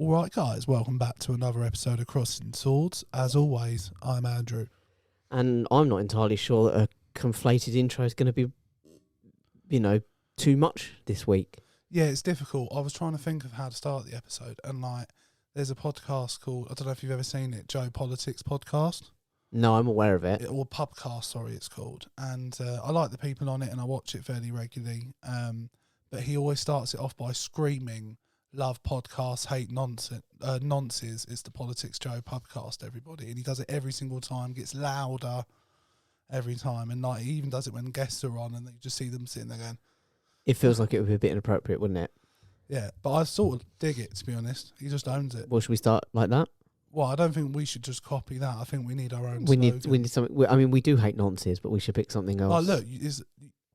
Alright guys, welcome back to another episode of Crossing Swords. As always, I'm Andrew. And I'm not entirely sure that a conflated intro is going to be, too much this week. Yeah, it's difficult. I was trying to think of how to start the episode, and there's a podcast called, I don't know if you've ever seen it, Joe Politics Podcast. No, I'm aware of it. Or Pubcast, sorry, it's called. And I like the people on it, and I watch it fairly regularly. But he always starts it off by screaming, "Love podcasts, hate nonsense. Nonsense. It's the Politics Joe Pubcast, everybody." And he does it every single time, gets louder every time. And he even does it when guests are on, and you just see them sitting there going... It feels like it would be a bit inappropriate, wouldn't it? Yeah, but I sort of dig it, to be honest. He just owns it. Well, should we start like that? Well, I don't think we should just copy that. I think we need our own We slogan. need something. I mean, we do hate nonsense, but we should pick something else. Look,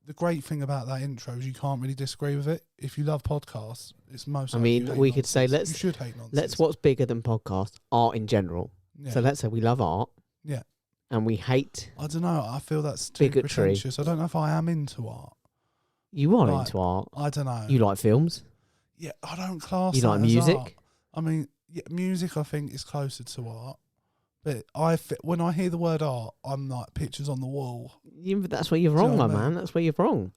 the great thing about that intro is you can't really disagree with it. If you love podcasts, it's most. I mean, we could say you should hate nonsense. Let's what's bigger than podcasts? Art in general. Yeah. So let's say we love art. Yeah. And we hate. I don't know. I feel that's too bigotry. pretentious. I don't know if I am into art. You are into art. I don't know. You like films. Yeah, I don't class. You that like as music. art. I mean, yeah, music I think is closer to art. But when I hear the word art, I'm like pictures on the wall. But that's where you're wrong, my man. That's where you're wrong.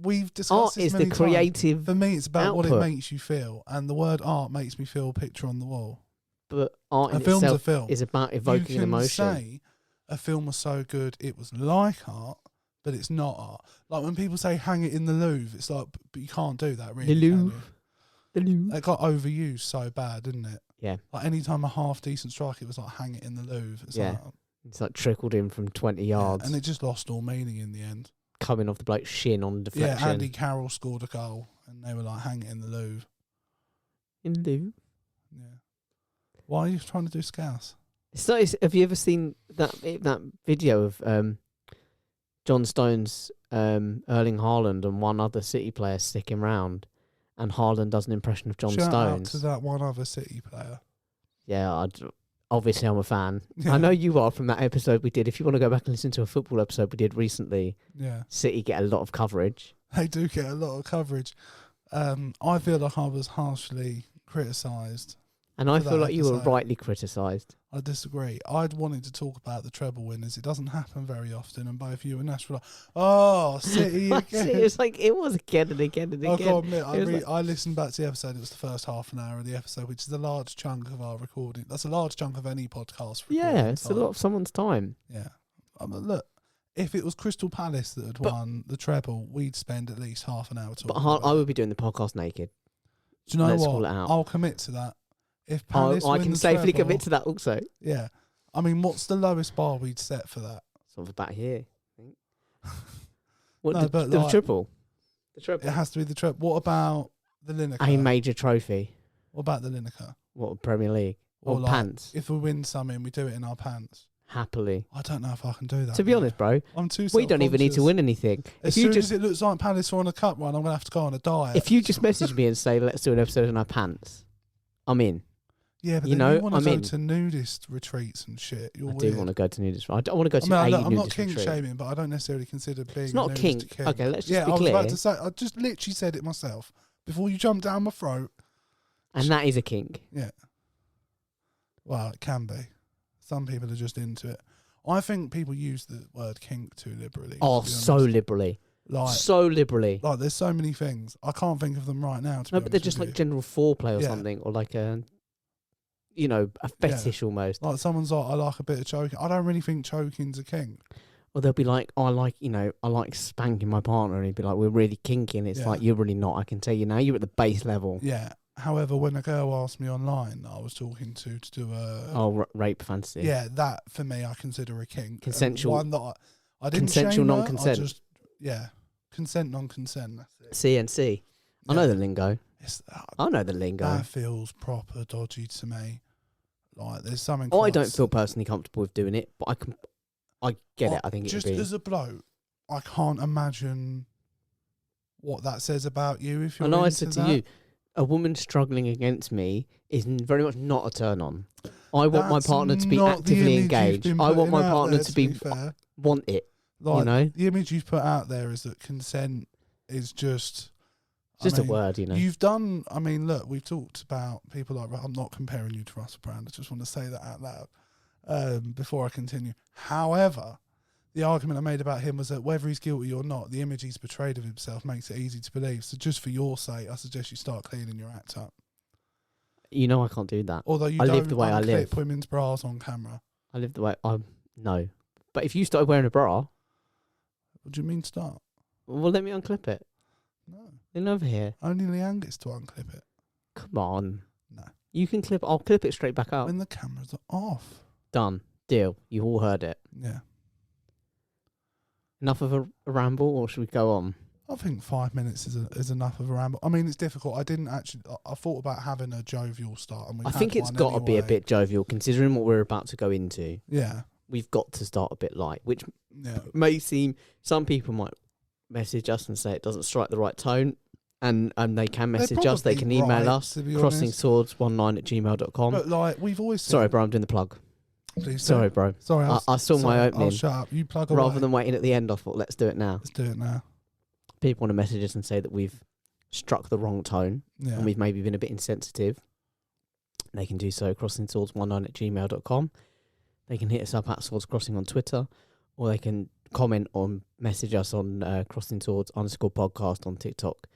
We've discussed art this is many the creative. times. For me, it's about output. what it makes you feel, and the word art makes me feel a picture on the wall. But art in film's itself a film. is about evoking an emotion. You can say a film was so good it was like art, but it's not art. Like when people say "hang it in the Louvre," it's like, but you can't do that, really. The Louvre. The Louvre. It got overused so bad, didn't it? Yeah. Like any time a half decent strike, it was like "hang it in the Louvre." It's like trickled in from 20 yards. And it just lost all meaning in the end. Coming off the bloke's shin on deflection. Yeah, Andy Carroll scored a goal, and they were like, "hang it in the Louvre." In the Louvre. Yeah. Why are you trying to do scouse? Have you ever seen that video of John Stones, Erling Haaland, and one other City player sticking round, and Haaland does an impression of John Shout Stones? out to that one other City player. Yeah, obviously I'm a fan. Yeah. I know you are from that episode we did. If you want to go back and listen to a football episode we did recently, yeah, City get a lot of coverage. They do get a lot of coverage. I feel like I was harshly criticised. And I feel like you were rightly criticised. I disagree. I'd wanted to talk about the treble winners. It doesn't happen very often, and both you and Nash were like, "Oh, City again." It was again and again and again. I've got to admit, I listened back to the episode. It was the first half an hour of the episode, which is a large chunk of our recording. That's a large chunk of any podcast. Yeah, it's a lot of someone's time. Yeah. Look, if it was Crystal Palace that had won the treble, we'd spend at least half an hour talking. But I would be doing the podcast naked. Do you know Let's what? call it out. I'll commit to that. If Palace I can safely commit to that also. Yeah. I mean, what's the lowest bar we'd set for that? Sort of about here, I think. What, No, the triple? The triple. It has to be the treble. What about the Lineker? A major trophy. What about the Lineker? What, Premier League? Or like, pants? If we win something, we do it in our pants. Happily. I don't know if I can do that. To be honest, bro, I'm too we don't even need to win anything. As soon as it looks like Palace are on a cup run, I'm going to have to go on a diet. If you just message me and say, let's do an episode in our pants, I'm in. Yeah, but you want to go to nudist retreats and shit. I do want to go to nudist. I don't want to go to I'm not kink shaming, but I don't necessarily consider being. It's not kink. Okay, let's just be clear. I was about to say. I just literally said it myself before you jumped down my throat. And that is a kink. Yeah. Well, it can be. Some people are just into it. I think people use the word kink too liberally. Oh, so liberally. So liberally. Like, there's so many things. I can't think of them right now. No, but they're just like general foreplay or something, or like a fetish almost. Like someone's like, I like a bit of choking. I don't really think choking's a kink. Or they'll be like, I like spanking my partner, and he'd be like, we're really kinky, and it's like, you're really not. I can tell you now, you're at the base level. Yeah. However, when a girl asked me online that I was talking to do a rape fantasy. Yeah, that for me I consider a kink. Consensual. One that I didn't consensual shame her, non-consent. Consent non-consent. That's it. CNC. Yeah. I know the lingo. I know the lingo. That feels proper dodgy to me. Like there's something. I don't feel personally comfortable with doing it, but I get it. I think just it'd be. As a bloke, I can't imagine what that says about you. If you're, I know, into I said to that. you, a woman struggling against me is very much not a turn on. I want my partner to be actively engaged. I want my partner to want it. Like, the image you've put out there is that consent is just It's just a word, you know. You've done. I mean, look, we've talked about people like. I'm not comparing you to Russell Brand. I just want to say that out loud before I continue. However, the argument I made about him was that whether he's guilty or not, the image he's portrayed of himself makes it easy to believe. So just for your sake, I suggest you start cleaning your act up. You know I can't do that. Although you I don't live the way I live. unclip women's bras on camera. I live the way no. But if you started wearing a bra, What do you mean start? well, let me unclip it. No. Lean over here. Only Leanne gets to unclip it. Come on. No. You can clip. I'll clip it straight back up. When the cameras are off. Done. Deal. You all heard it. Yeah. Enough of a ramble, or should we go on? I think 5 minutes is enough of a ramble. I mean, it's difficult. I didn't actually. I thought about having a jovial start, and I think it's got to be a bit jovial, considering what we're about to go into. Yeah. We've got to start a bit light, which Yeah. may seem. Some people might message us and say it doesn't strike the right tone, and they can message us. They can email right, us, to be honest. CrossingSwords19@gmail.com. But like we've always said, Sorry, bro, I'm doing the plug. please Sorry, don't. bro. Sorry, I saw my opening. I'll shut up. You plug away. Rather than waiting at the end, I thought, let's do it now. Let's do it now. People want to message us and say that we've struck the wrong tone Yeah. and we've maybe been a bit insensitive. They can do so, CrossingSwords19@gmail.com. They can hit us up at Swords Crossing on Twitter, or they can comment on, message us on CrossingSwords_podcast on TikTok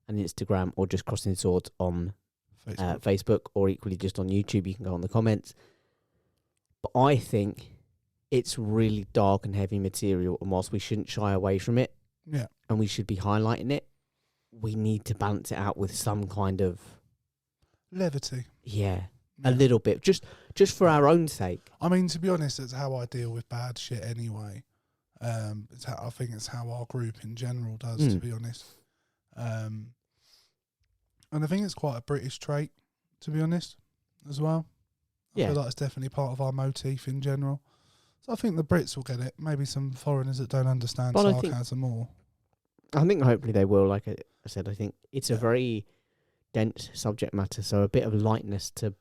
and Instagram, or just Crossing Swords on Facebook, or equally just on YouTube. You can go on the comments. But I think it's really dark and heavy material, and whilst we shouldn't shy away from it, Yeah. and we should be highlighting it, we need to balance it out with some kind of Levity. a little bit, just for our own sake. I mean, to be honest, it's how I deal with bad shit anyway. I think it's how our group in general does, to be honest. And I think it's quite a British trait, to be honest, as well. I feel like it's definitely part of our motif in general. So I think the Brits will get it. Maybe some foreigners that don't understand sarcasm or... I think hopefully they will. Like I said, I think it's a very dense subject matter, so a bit of lightness to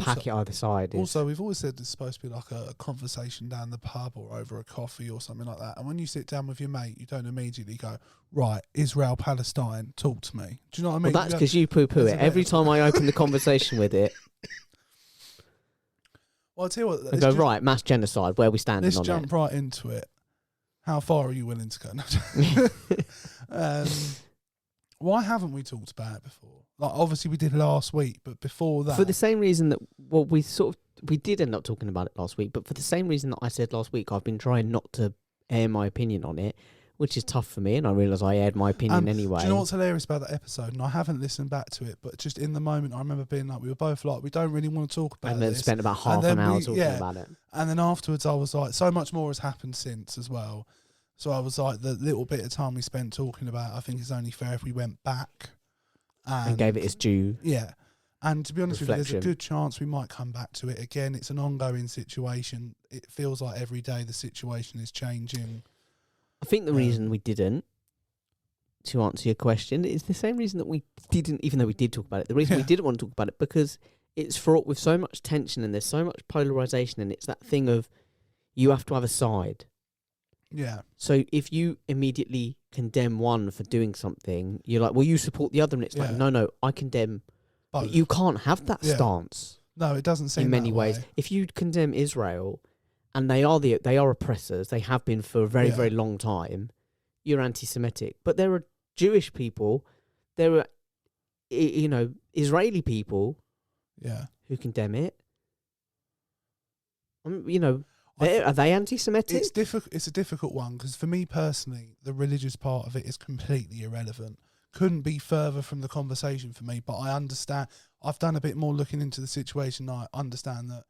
pack it either side. Also, we've always said it's supposed to be like a conversation down the pub or over a coffee or something like that. And when you sit down with your mate, you don't immediately go, right, Israel, Palestine, talk to me. Do you know what I mean? Well, that's because you poo-poo it. Every time I open the conversation with it, well, I'll tell you what. I go, right, mass genocide, where are we standing on it? Let's jump right into it. How far are you willing to go? No. Why haven't we talked about it before? Like, obviously we did last week, but before that... For the same reason that, well, we did end up talking about it last week, but for the same reason that I said last week, I've been trying not to air my opinion on it, which is tough for me, and I realise I aired my opinion anyway. Do you know what's hilarious about that episode? And I haven't listened back to it, but just in the moment, I remember being like, we were both like, we don't really want to talk about it. And then spent about half an hour talking about it. And then afterwards, I was like, so much more has happened since as well. So I was like, the little bit of time we spent talking about it, I think it's only fair if we went back and gave it its due. Yeah. And to be honest with you, there's a reflection. good chance we might come back to it again. It's an ongoing situation. It feels like every day the situation is changing. I think the reason we didn't, to answer your question, is the same reason that we didn't, even though we did talk about it, the reason we didn't want to talk about it, because it's fraught with so much tension and there's so much polarisation, and it's that thing of you have to have a side. Yeah. So if you immediately condemn one for doing something, you're like, well, you support the other, and it's like, no, I condemn. But you can't have that stance. No, it doesn't seem in many that ways. way. If you condemn Israel, and they are oppressors, they have been for a very, very long time, you're anti-Semitic. But there are Jewish people, there are, Israeli people, who condemn it. Are they anti-Semitic? It's a difficult one, because for me personally, the religious part of it is completely irrelevant. Couldn't be further from the conversation for me, but I understand. I've done a bit more looking into the situation. I understand that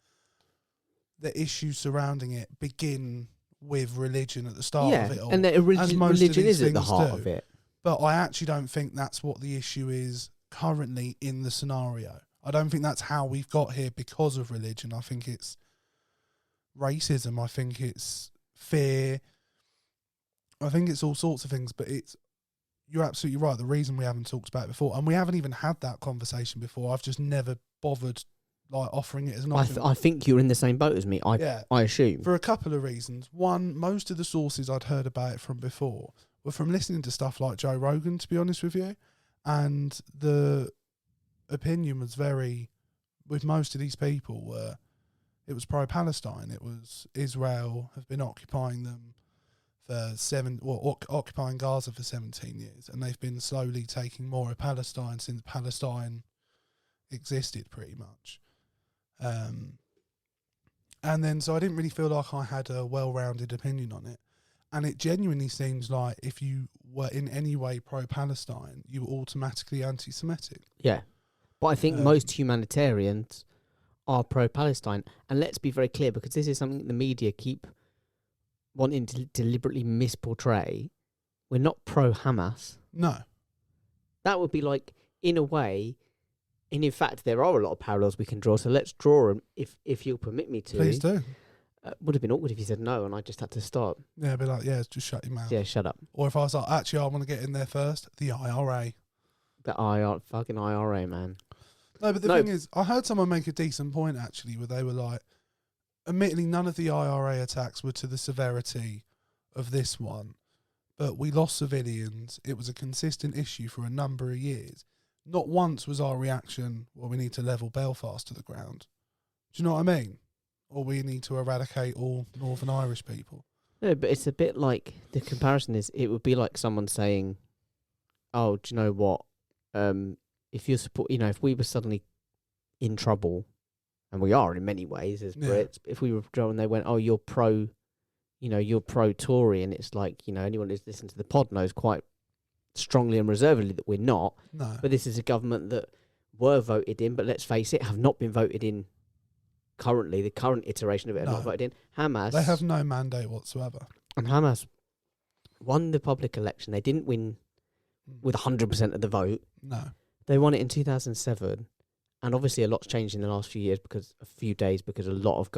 the issues surrounding it begin with religion at the start of it all. And that religion is at the heart of it. But I actually don't think that's what the issue is currently in the scenario. I don't think that's how we've got here because of religion. I think it's racism. I think it's fear. I think it's all sorts of things, but you're absolutely right. The reason we haven't talked about it before, and we haven't even had that conversation before, I've just never bothered offering it as an option. I think you're in the same boat as me, I assume. For a couple of reasons. One, most of the sources I'd heard about it from before were from listening to stuff like Joe Rogan, to be honest with you. And the opinion was very, with most of these people, it was pro-Palestine. It was Israel have been occupying them for occupying Gaza for 17 years, and they've been slowly taking more of Palestine since Palestine existed, pretty much. And then, so I didn't really feel like I had a well-rounded opinion on it. And it genuinely seems like if you were in any way pro-Palestine, you were automatically anti-Semitic. Yeah. But I think most humanitarians are pro-Palestine. And let's be very clear, because this is something the media keep wanting to deliberately misportray. We're not pro-Hamas. No. That would be like, in a way, and in fact, there are a lot of parallels we can draw, so let's draw them if you'll permit me to. Please do. Would have been awkward if you said no and I just had to stop. Yeah, I'd be like, yeah, just shut your mouth. Yeah, shut up. Or if I was like, actually, I want to get in there first, the IRA. The fucking IRA, man. No, but the thing is, I heard someone make a decent point, actually, where they were like, admittedly, none of the IRA attacks were to the severity of this one, but we lost civilians. It was a consistent issue for a number of years. Not once was our reaction, well, we need to level Belfast to the ground. Do you know what I mean? Or we need to eradicate all Northern Irish people. No, but it's a bit like, the comparison is, it would be like someone saying, oh, do you know what? If you support, if we were suddenly in trouble, and we are in many ways as Brits, if we were and they went, oh, you're pro Tory, and it's like, anyone who's listened to the pod knows quite strongly and reservedly that we're not. No. But this is a government that were voted in, but let's face it, have not been voted in currently. The current iteration of it are not voted in. Hamas. They have no mandate whatsoever. And Hamas won the public election. They didn't win with 100% of the vote. No. They won it in 2007. And obviously a lot's changed in the last few years, because a lot of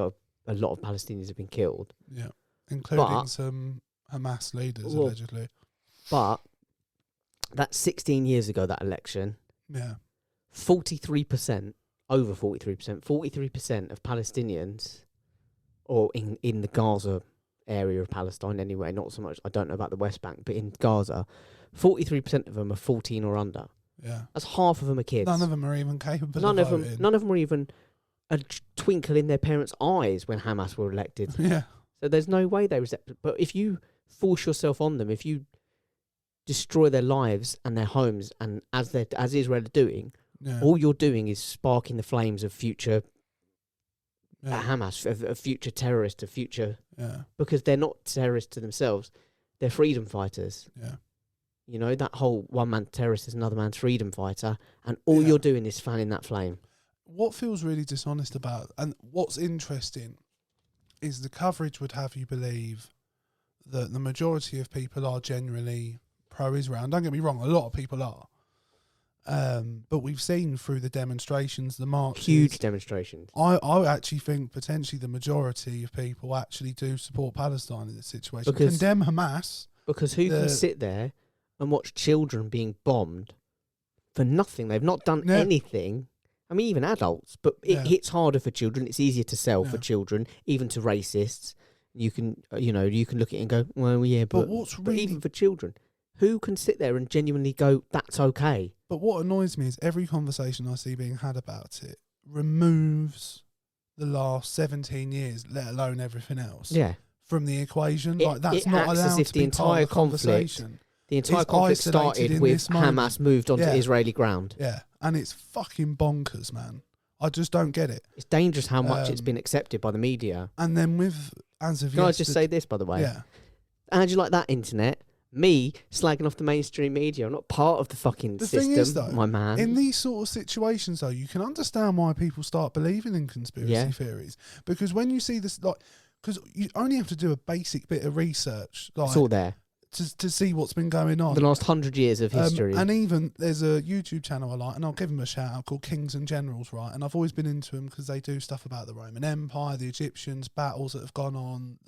Palestinians have been killed. Yeah. Including some Hamas leaders, allegedly. But that's 16 years ago, that election. Yeah. 43%, over 43% of Palestinians, or in the Gaza area of Palestine anyway, not so much, I don't know about the West Bank, but in Gaza, 43% of them are 14 or under. Yeah. That's half of them are kids. None of them are even capable of voting. None of them were even a twinkle in their parents' eyes when Hamas were elected. Yeah. So there's no way they respect it. But if you force yourself on them, if you destroy their lives and their homes, and as Israel are doing, all you're doing is sparking the flames of future Hamas, of future terrorists, of future... Yeah. Because they're not terrorists to themselves. They're freedom fighters. Yeah. That whole one man terrorist is another man's freedom fighter, and all you're doing is fanning that flame. What feels really dishonest about, and what's interesting, is the coverage would have you believe that the majority of people are generally pro-Israel. And don't get me wrong, a lot of people are. But we've seen through the demonstrations, the marches... Huge demonstrations. I actually think potentially the majority of people actually do support Palestine in this situation. Condemn Hamas. Because who can sit there and watch children being bombed for nothing? They've not done anything. I mean, even adults. But it hits harder for children. It's easier to sell for children, even to racists. You can, you can look at it and go, well, yeah, but even for children, who can sit there and genuinely go, that's okay? But what annoys me is every conversation I see being had about it removes the last 17 years, let alone everything else, from the equation. That's not allowed as if to be part of the conversation. The entire conflict started with Hamas moved onto Israeli ground. Yeah, and it's fucking bonkers, man. I just don't get it. It's dangerous how much it's been accepted by the media. And then Can I just say this, by the way? Yeah. How'd you like that, internet? Me slagging off the mainstream media. I'm not part of the fucking system, thing is, though, my man. In these sort of situations, though, you can understand why people start believing in conspiracy theories. Because when you see this, because you only have to do a basic bit of research. It's all there. To see what's been going on. The last 100 years of history. And even, there's a YouTube channel I like, and I'll give them a shout out, called Kings and Generals, right? And I've always been into them because they do stuff about the Roman Empire, the Egyptians, battles that have gone on.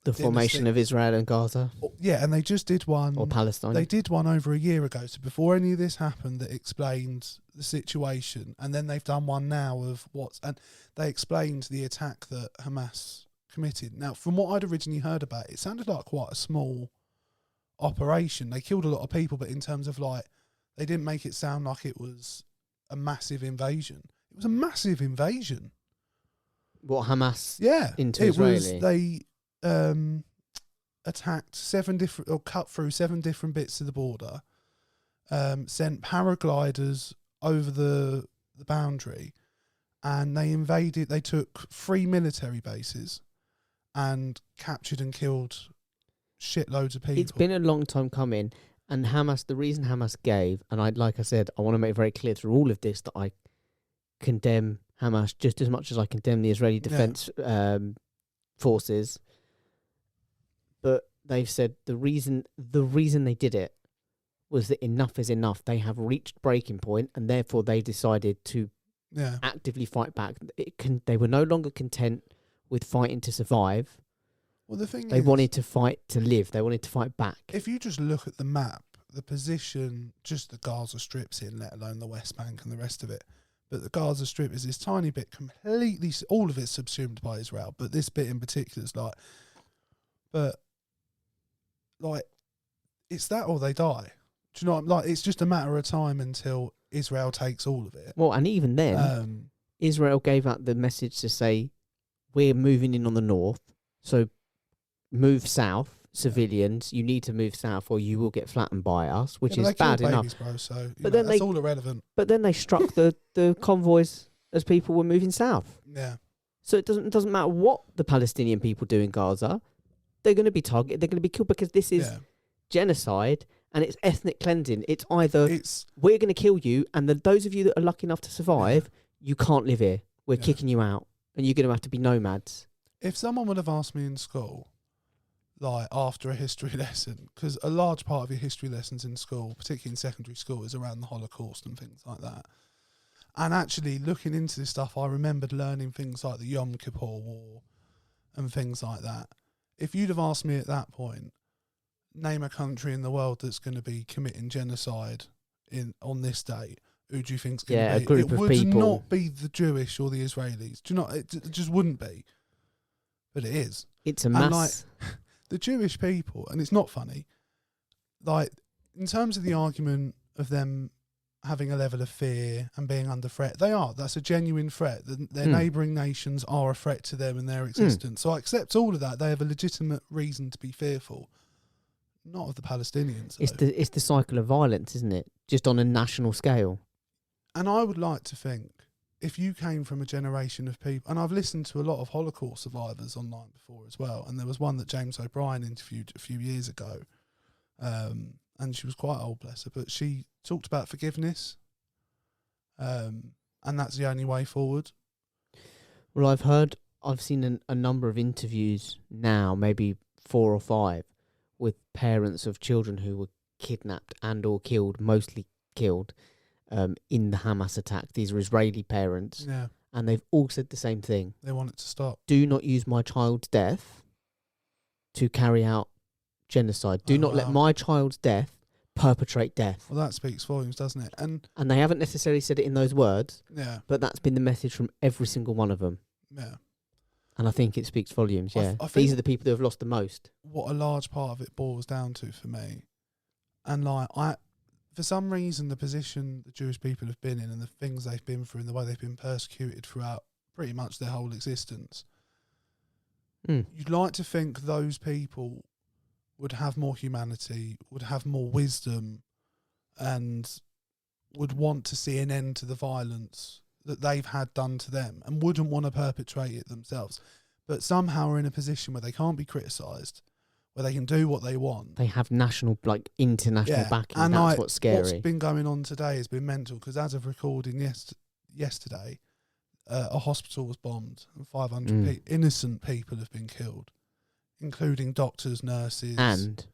The formation of Israel and Gaza. Yeah, and they just did one. Or Palestine. They did one over a year ago, so before any of this happened, that explained the situation. And then they've done one now of and they explained the attack that Hamas committed. Now, from what I'd originally heard about, it sounded like quite a small operation. They killed a lot of people, but in terms of they didn't make it sound like it was a massive invasion. It was a massive invasion. What, Hamas? Yeah, into it Israeli? was. They attacked cut through 7 different bits of the border. Sent paragliders over the boundary, and they invaded. They took 3 military bases and captured and killed shitloads of people. It's been a long time coming, and Hamas. The reason Hamas gave, and like I said, I want to make very clear through all of this that I condemn Hamas just as much as I condemn the Israeli Defense Forces. But they've said the reason they did it was that enough is enough. They have reached breaking point, and therefore they decided to actively fight back. They were no longer content with fighting to survive. Well, the thing they wanted to fight to live. They wanted to fight back. If you just look at the map, the position, just the Gaza Strip's in, let alone the West Bank and the rest of it. But the Gaza Strip is this tiny bit, completely, all of it's subsumed by Israel, but this bit in particular is it's that or they die. Do you know what I'm like? It's just a matter of time until Israel takes all of it. Well, and even then, Israel gave out the message to say, we're moving in on the north, so move south, civilians. You need to move south or you will get flattened by us, which is bad enough. Bro, so that's all irrelevant. But then they struck the convoys as people were moving south. Yeah. So it doesn't matter what the Palestinian people do in Gaza. They're going to be targeted. They're going to be killed because this is genocide and it's ethnic cleansing. It's either we're going to kill you, and those of you that are lucky enough to survive, you can't live here. We're kicking you out, and you're going to have to be nomads. If someone would have asked me in school, like after a history lesson, because a large part of your history lessons in school, particularly in secondary school, is around the Holocaust and things like that. And actually looking into this stuff, I remembered learning things like the Yom Kippur War and things like that. If you'd have asked me at that point, name a country in the world that's going to be committing genocide on this date, who do you think's going to be? A group of people. It would not be the Jewish or the Israelis. Do you know? It just wouldn't be. But it is. It's a mass. The Jewish people, and it's not funny, like, in terms of the argument of them having a level of fear and being under threat, that's a genuine threat. Their neighbouring nations are a threat to them and their existence. So I accept all of that. They have a legitimate reason to be fearful. Not of the Palestinians, though. It's the cycle of violence, isn't it? Just on a national scale. And I would like to think, if you came from a generation of people, and I've listened to a lot of Holocaust survivors online before as well, and there was one that James O'Brien interviewed a few years ago, and she was quite old, bless her, but she talked about forgiveness, and that's the only way forward. Well, I've seen a number of interviews now, maybe 4 or 5, with parents of children who were kidnapped and or killed, mostly killed, in the Hamas attack. These are Israeli parents. Yeah. And they've all said the same thing. They want it to stop. Do not use my child's death to carry out genocide. Do not let my child's death perpetrate death. Well, that speaks volumes, doesn't it? And they haven't necessarily said it in those words. Yeah. But that's been the message from every single one of them. Yeah. And I think it speaks volumes, yeah. I think these are the people who have lost the most. What a large part of it boils down to for me, and for some reason, the position the Jewish people have been in and the things they've been through and the way they've been persecuted throughout pretty much their whole existence, you'd like to think those people would have more humanity, would have more wisdom, and would want to see an end to the violence that they've had done to them and wouldn't want to perpetrate it themselves. But somehow are in a position where they can't be criticised, where they can do what they want. They have international backing. And that's what's scary. What's been going on today has been mental, because as of recording yesterday, a hospital was bombed and 500 innocent people have been killed, including doctors, nurses. And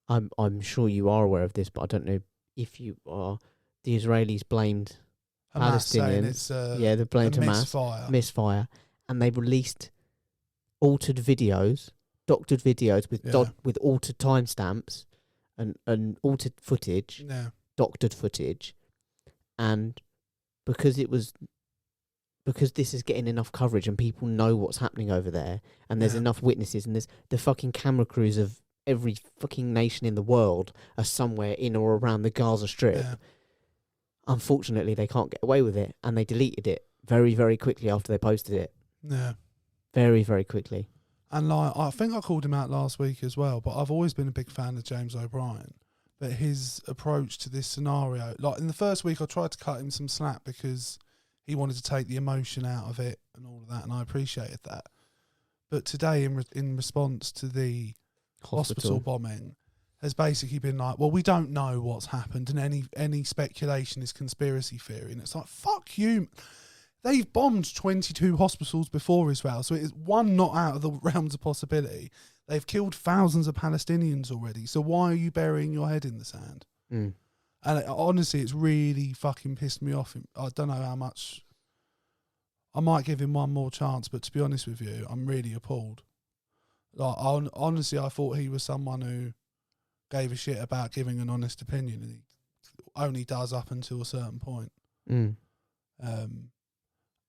I'm sure you are aware of this, but I don't know if you are. The Israelis blamed Hamas, Palestinians. They blamed Hamas. Misfire. And they released altered videos, doctored videos with altered timestamps and altered footage, doctored footage. And because this is getting enough coverage and people know what's happening over there, and there's enough witnesses, and there's the fucking camera crews of every fucking nation in the world are somewhere in or around the Gaza Strip. Yeah. Unfortunately, they can't get away with it, and they deleted it very, very quickly after they posted it. Yeah. Very, very quickly. And like, I think I called him out last week as well, but I've always been a big fan of James O'Brien. But his approach to this scenario, like in the first week, I tried to cut him some slack because he wanted to take the emotion out of it and all of that, and I appreciated that. But today, in response to the hospital bombing, has basically been like, well, we don't know what's happened, and any speculation is conspiracy theory. And it's like, fuck you. They've bombed 22 hospitals before Israel, so it is one not out of the realms of possibility. They've killed thousands of Palestinians already, so why are you burying your head in the sand? Mm. And honestly, it's really fucking pissed me off. I don't know how much. I might give him one more chance, but to be honest with you, I'm really appalled. Like, honestly, I thought he was someone who gave a shit about giving an honest opinion, and he only does up until a certain point. Mm.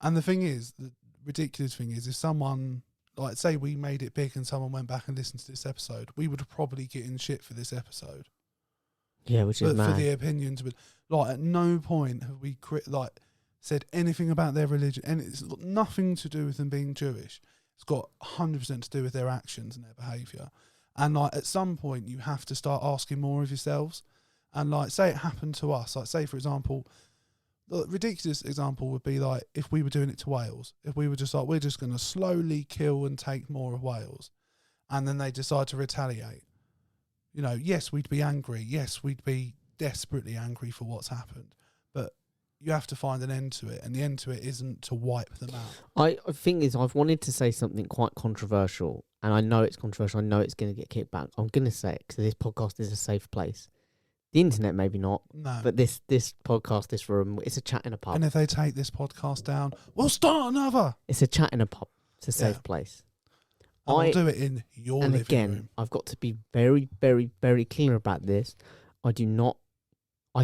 And the thing is, the ridiculous thing is, if someone, like, say we made it big and someone went back and listened to this episode, we would probably get in shit for this episode. Yeah, which is mad. For the opinions, but like at no point have we said anything about their religion, and it's got nothing to do with them being Jewish. It's got 100% to do with their actions and their behaviour. And like at some point, you have to start asking more of yourselves. And like, say it happened to us. Like, say for example, the ridiculous example would be like if we were doing it to Wales. If we were just like, we're just going to slowly kill and take more of Wales, and then they decide to retaliate. You know, yes, we'd be angry. Yes, we'd be desperately angry for what's happened. But you have to find an end to it, and the end to it isn't to wipe them out. The thing is, I've wanted to say something quite controversial, and I know it's controversial. I know it's going to get kicked back. I'm going to say it because this podcast is a safe place. The internet, maybe not. No. But this podcast, this room, it's a chat in a pub. And if they take this podcast down, we'll start another. It's a chat in a pub. It's a safe place. I'll do it in your living room. And again, I've got to be very, very, very clear about this. I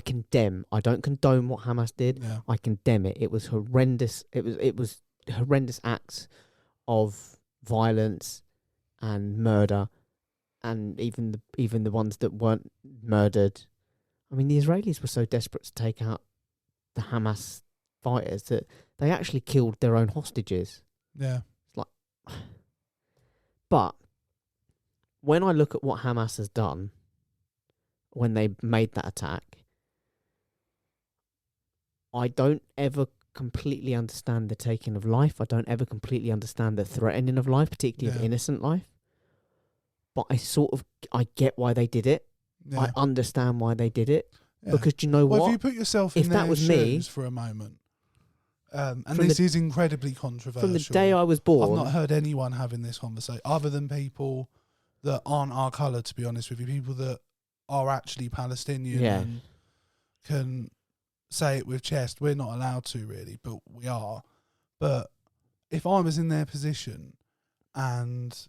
condemn. I don't condone what Hamas did. Yeah. I condemn it. It was horrendous. It was horrendous acts of violence and murder, and even the ones that weren't murdered. I mean, the Israelis were so desperate to take out the Hamas fighters that they actually killed their own hostages. Yeah. It's like, but when I look at what Hamas has done when they made that attack, I don't ever completely understand the taking of life. I don't ever completely understand the threatening of life, particularly of innocent life. But I get why they did it. Yeah. I understand why they did it. Yeah. Because do you know what? If you put yourself in their shoes for a moment, and this is incredibly controversial. From the day I was born, I've not heard anyone having this conversation other than people that aren't our colour, to be honest with you. People that are actually Palestinian and can say it with chest. We're not allowed to, really, but we are. But if I was in their position and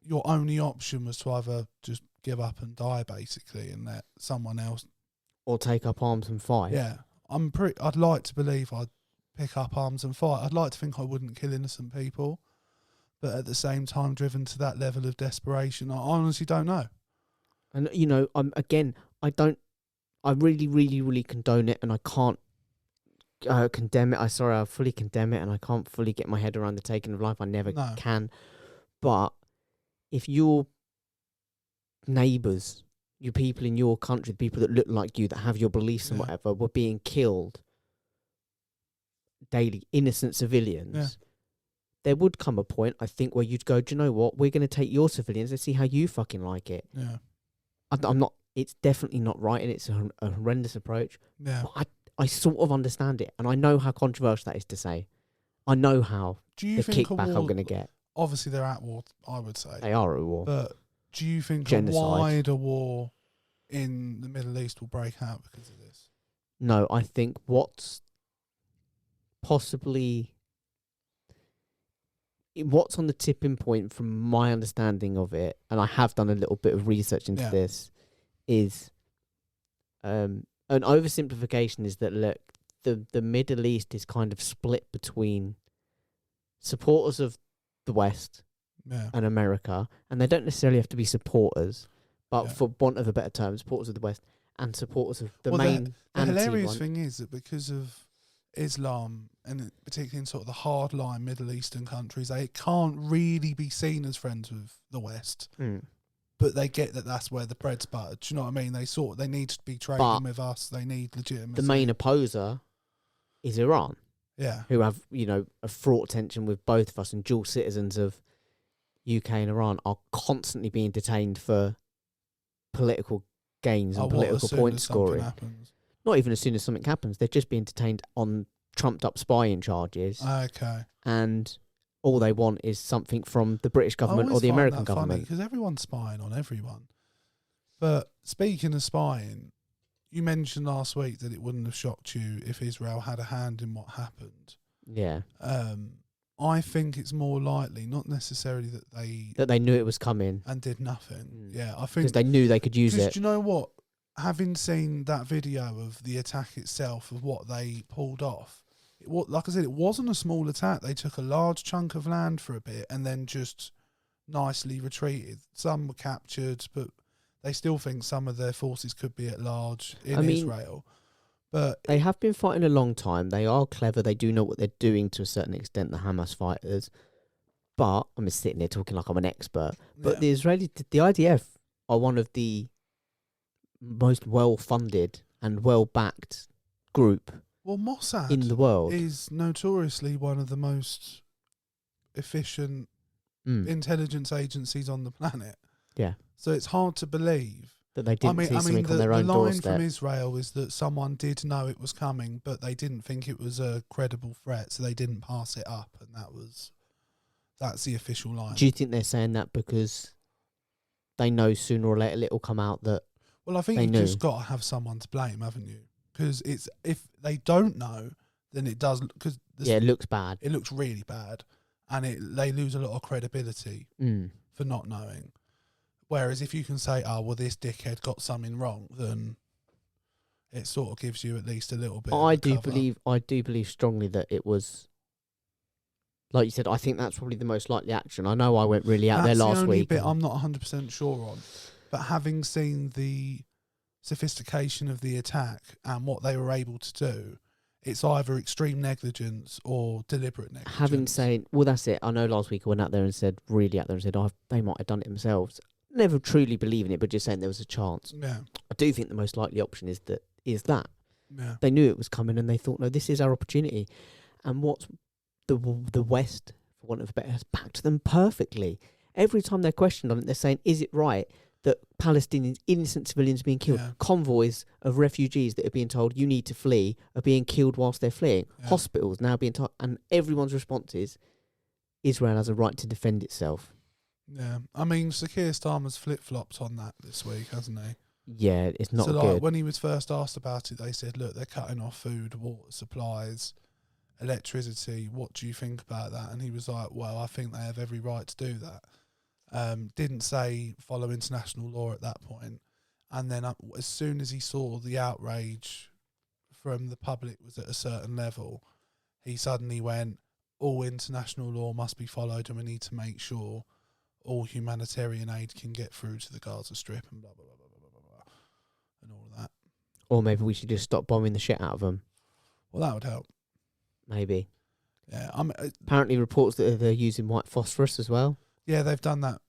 your only option was to either just give up and die, basically, and let someone else, or take up arms and fight. Yeah, I'd like to believe I'd pick up arms and fight. I'd like to think I wouldn't kill innocent people, but at the same time, driven to that level of desperation, I honestly don't know. And you know, I really, really, really condone it, and I can't condemn it. I fully condemn it, and I can't fully get my head around the taking of life. I never can. But if your neighbours, your people in your country, the people that look like you, that have your beliefs and whatever, were being killed daily, innocent civilians, there would come a point, I think, where you'd go, do you know what? We're going to take your civilians and see how you fucking like it. Yeah. I'm not. It's definitely not right, and it's a horrendous approach. Yeah. But I sort of understand it, and I know how controversial that is to say. I know how the kickback I'm going to get. Obviously, they're at war, I would say. They are at war. But do you think genocide, a wider war in the Middle East will break out because of this? No, I think what's on the tipping point from my understanding of it, and I have done a little bit of research into this, is an oversimplification is that, look, the Middle East is kind of split between supporters of the West and America, and they don't necessarily have to be supporters, but Yeah. for want of a better term, supporters of the West and supporters of the Well, main the hilarious anti-one. thing is that because of Islam, and particularly in sort of the hardline Middle Eastern countries, they can't really be seen as friends with the West. But they get that that's where the bread's buttered. Do you know what I mean? They need to be trading with us. They need legitimacy. The main opposer is Iran. Yeah. Who have, a fraught tension with both of us, and dual citizens of UK and Iran are constantly being detained for political gains and political point scoring. Not even as soon as something happens, they're just being detained on trumped up spying charges. Okay. And all they want is something from the British government or the American government. Because everyone's spying on everyone. But speaking of spying, you mentioned last week that it wouldn't have shocked you if Israel had a hand in what happened. Yeah. I think it's more likely, not necessarily that they knew it was coming and did nothing. Yeah, I think because they knew they could use it. Do you know what? Having seen that video of the attack itself, of what they pulled off, like I said, it wasn't a small attack. They took a large chunk of land for a bit and then just nicely retreated. Some were captured, but they still think some of their forces could be at large in Israel. But they have been fighting a long time. They are clever. They do know what they're doing to a certain extent, the Hamas fighters. But I'm just sitting there talking like I'm an expert. But the IDF are one of the most well-funded and well-backed group Mossad in the world is notoriously one of the most efficient intelligence agencies on the planet. Yeah. So it's hard to believe that they didn't see something on their own doorstep. The line from Israel is that someone did know it was coming, but they didn't think it was a credible threat, so they didn't pass it up, and that's the official line. Do you think they're saying that because they know sooner or later it'll come out that? Well, I think you've just got to have someone to blame, haven't you? Because if they don't know, then it does. It looks bad. It looks really bad, and they lose a lot of credibility for not knowing. Whereas if you can say, "Oh, well, this dickhead got something wrong," then it sort of gives you at least a little bit. I do believe strongly that it was. Like you said, I think that's probably the most likely action. I know I went really out there last week. That's the only bit I'm not 100% sure on. But having seen the sophistication of the attack and what they were able to do, it's either extreme negligence or deliberate negligence. Having said, well, that's it. I know last week I went out there and said, they might have done it themselves. Never truly believing it, but just saying there was a chance. Yeah. I do think the most likely option is that. Yeah. They knew it was coming and they thought, no, this is our opportunity. And what's the West, for want of a better, has backed them perfectly. Every time they're questioned on it, they're saying, is it right that Palestinians, innocent civilians, are being killed? Yeah. Convoys of refugees that are being told you need to flee are being killed whilst they're fleeing. Yeah. Hospitals now being told, and everyone's response is, Israel has a right to defend itself. Yeah, I mean, Sakir Starmer's flip-flopped on that this week, hasn't he? Yeah, it's not good. So, like, when he was first asked about it, they said, look, they're cutting off food, water supplies, electricity. What do you think about that? And he was like, well, I think they have every right to do that. Didn't say follow international law at that point. And then as soon as he saw the outrage from the public was at a certain level, he suddenly went, all international law must be followed and we need to make sure all humanitarian aid can get through to the Gaza Strip and blah, blah, blah, blah, blah, blah, blah, and all of that. Or maybe we should just stop bombing the shit out of them. Well, that would help. Maybe. Yeah. Apparently reports that they're using white phosphorus as well. Yeah, they've done that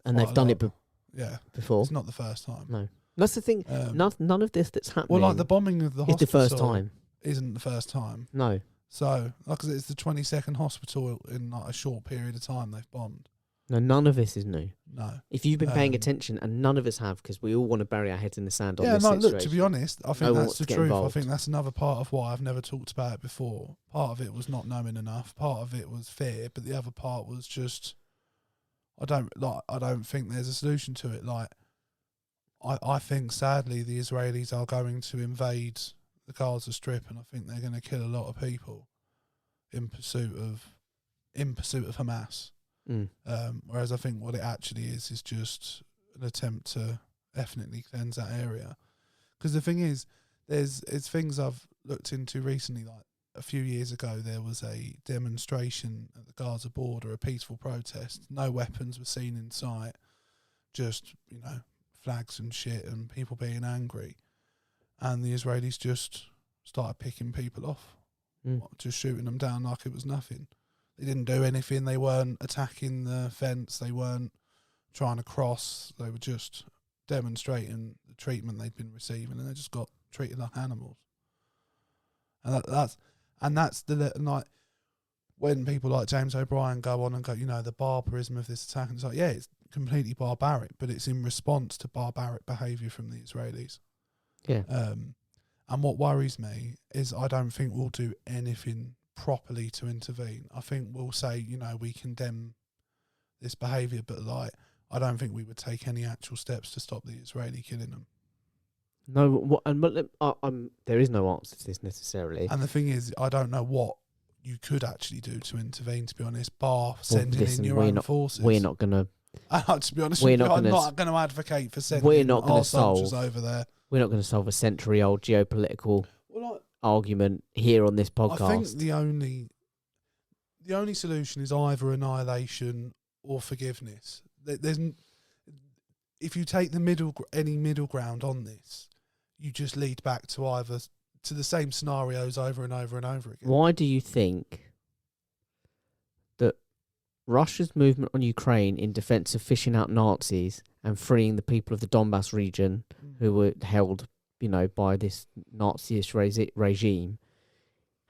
and they've done it before. It's not the first time. No. That's the thing. None of this that's happening. Well, like the bombing of the hospital. Is the first time. Isn't the first time. No. So, like I said, it's the 22nd hospital in like a short period of time they've bombed. No, none of this is new. No. If you've been paying attention, and none of us have, because we all want to bury our heads in the sand on this situation. Look, to be honest, I think that's the truth. Involved. I think that's another part of why I've never talked about it before. Part of it was not knowing enough. Part of it was fear, but the other part was just I don't think there's a solution to it. Like I think sadly the Israelis are going to invade the Gaza Strip, and I think they're going to kill a lot of people in pursuit of Hamas. Whereas I think what it actually is just an attempt to ethnically cleanse that area. Because the thing is, it's things I've looked into recently, like a few years ago there was a demonstration at the Gaza border, a peaceful protest. No weapons were seen in sight, just, flags and shit and people being angry. And the Israelis just started picking people off, just shooting them down like it was nothing. They didn't do anything. They weren't attacking the fence. They weren't trying to cross. They were just demonstrating the treatment they'd been receiving, and they just got treated like animals. And that's when people like James O'Brien go on and go, the barbarism of this attack, and it's like, yeah, it's completely barbaric, but it's in response to barbaric behaviour from the Israelis. Yeah. And what worries me is I don't think we'll do anything properly to intervene. I think we'll say, we condemn this behaviour, but I don't think we would take any actual steps to stop the Israeli killing them. No, there is no answer to this necessarily. And the thing is, I don't know what you could actually do to intervene, to be honest, bar sending in your own forces. We're not going to... to be honest with you, I'm not going to advocate for sending our soldiers over there. We're not going to solve a century-old geopolitical argument here on this podcast. I think the only solution is either annihilation or forgiveness. If you take any middle ground on this, you just lead back to the same scenarios over and over and over again. Why do you think that Russia's movement on Ukraine in defence of fishing out Nazis and freeing the people of the Donbass region who were held, by this Nazi-ish regime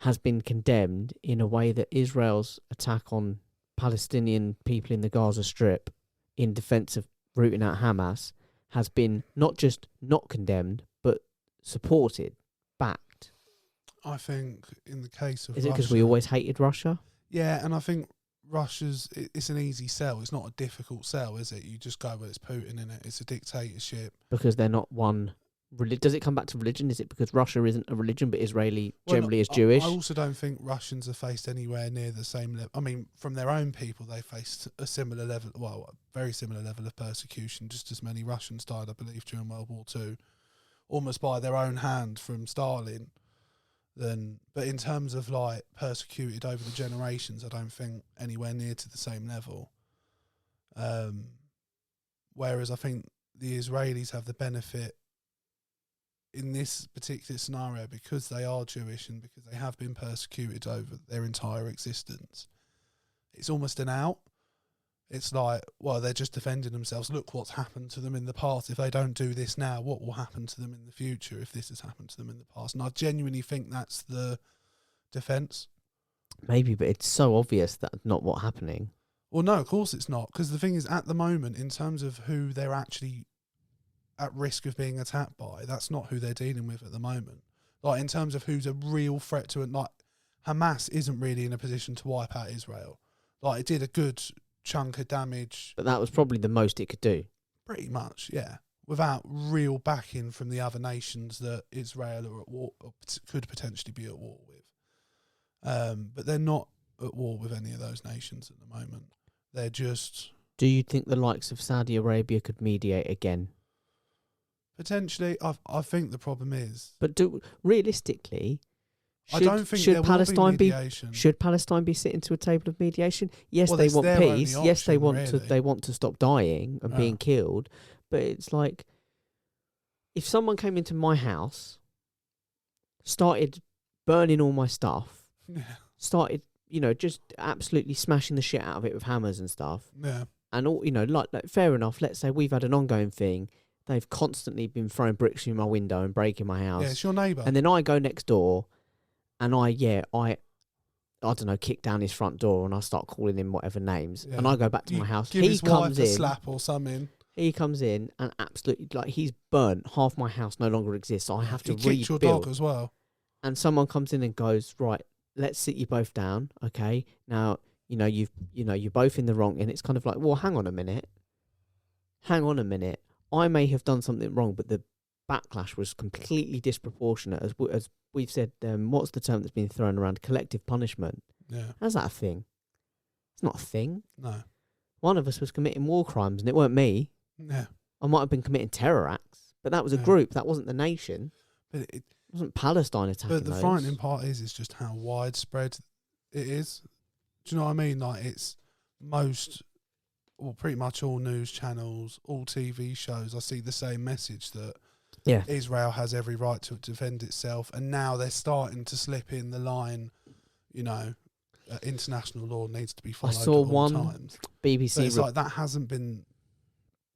has been condemned in a way that Israel's attack on Palestinian people in the Gaza Strip in defence of rooting out Hamas has been not just not condemned, but supported, backed? I think in the case of Is it Russia, because we always hated Russia? Yeah, and I think it's an easy sell. It's not a difficult sell, is it? You just go, well, it's Putin, in it. It's a dictatorship. Because they're not one... Does it come back to religion? Is it because Russia isn't a religion, but Israeli generally is Jewish? I also don't think Russians have faced anywhere near the same level. I mean, from their own people, they faced a similar level, a very similar level of persecution. Just as many Russians died, I believe, during World War II, almost by their own hand from Stalin. But in terms of persecuted over the generations, I don't think anywhere near to the same level. Whereas I think the Israelis have the benefit in this particular scenario, because they are Jewish and because they have been persecuted over their entire existence. It's almost an out. It's they're just defending themselves. Look what's happened to them in the past. If they don't do this now, what will happen to them in the future if this has happened to them in the past? And I genuinely think that's the defence. Maybe, but it's so obvious that's not what's happening. Well, no, of course it's not. Because the thing is, at the moment, in terms of who they're actually at risk of being attacked by, that's not who they're dealing with at the moment. In terms of who's a real threat to it, Hamas isn't really in a position to wipe out Israel. It did a good chunk of damage. But that was probably the most it could do. Pretty much, yeah. Without real backing from the other nations that Israel are at war, or could potentially be at war with. But they're not at war with any of those nations at the moment. They're just... Do you think the likes of Saudi Arabia could mediate again? Potentially. I think the problem is... But realistically... I don't think there will be mediation. Should Palestine be sitting to a table of mediation? Yes, they want peace. Yes, they want to stop dying and being killed. But it's if someone came into my house, started burning all my stuff, started just absolutely smashing the shit out of it with hammers and stuff. Yeah. And all fair enough. Let's say we've had an ongoing thing. They've constantly been throwing bricks through my window and breaking my house. Yeah, it's your neighbour. And then I go next door. And I don't know, kick down his front door and I start calling him whatever names. Yeah. And I go back to my house. Give his wife a slap or something. He comes in and absolutely, he's burnt. Half my house no longer exists. So I have to rebuild. He kicked your dog as well. And someone comes in and goes, right, let's sit you both down, okay? Now, you're both in the wrong. And it's kind of well, hang on a minute. I may have done something wrong, but the backlash was completely disproportionate. As we've said, what's the term that's been thrown around? Collective punishment. Yeah. How's that a thing? It's not a thing. No. One of us was committing war crimes and it weren't me. Yeah. I might have been committing terror acts, but that was a group. That wasn't the nation. But wasn't Palestine attacking But the those. frightening part is just how widespread it is. Do you know what I mean? Like, it's pretty much all news channels, all TV shows, I see the same message that Yeah. Israel has every right to defend itself, and now they're starting to slip in the line, international law needs to be followed saw at all one times. BBC. But it's like that hasn't been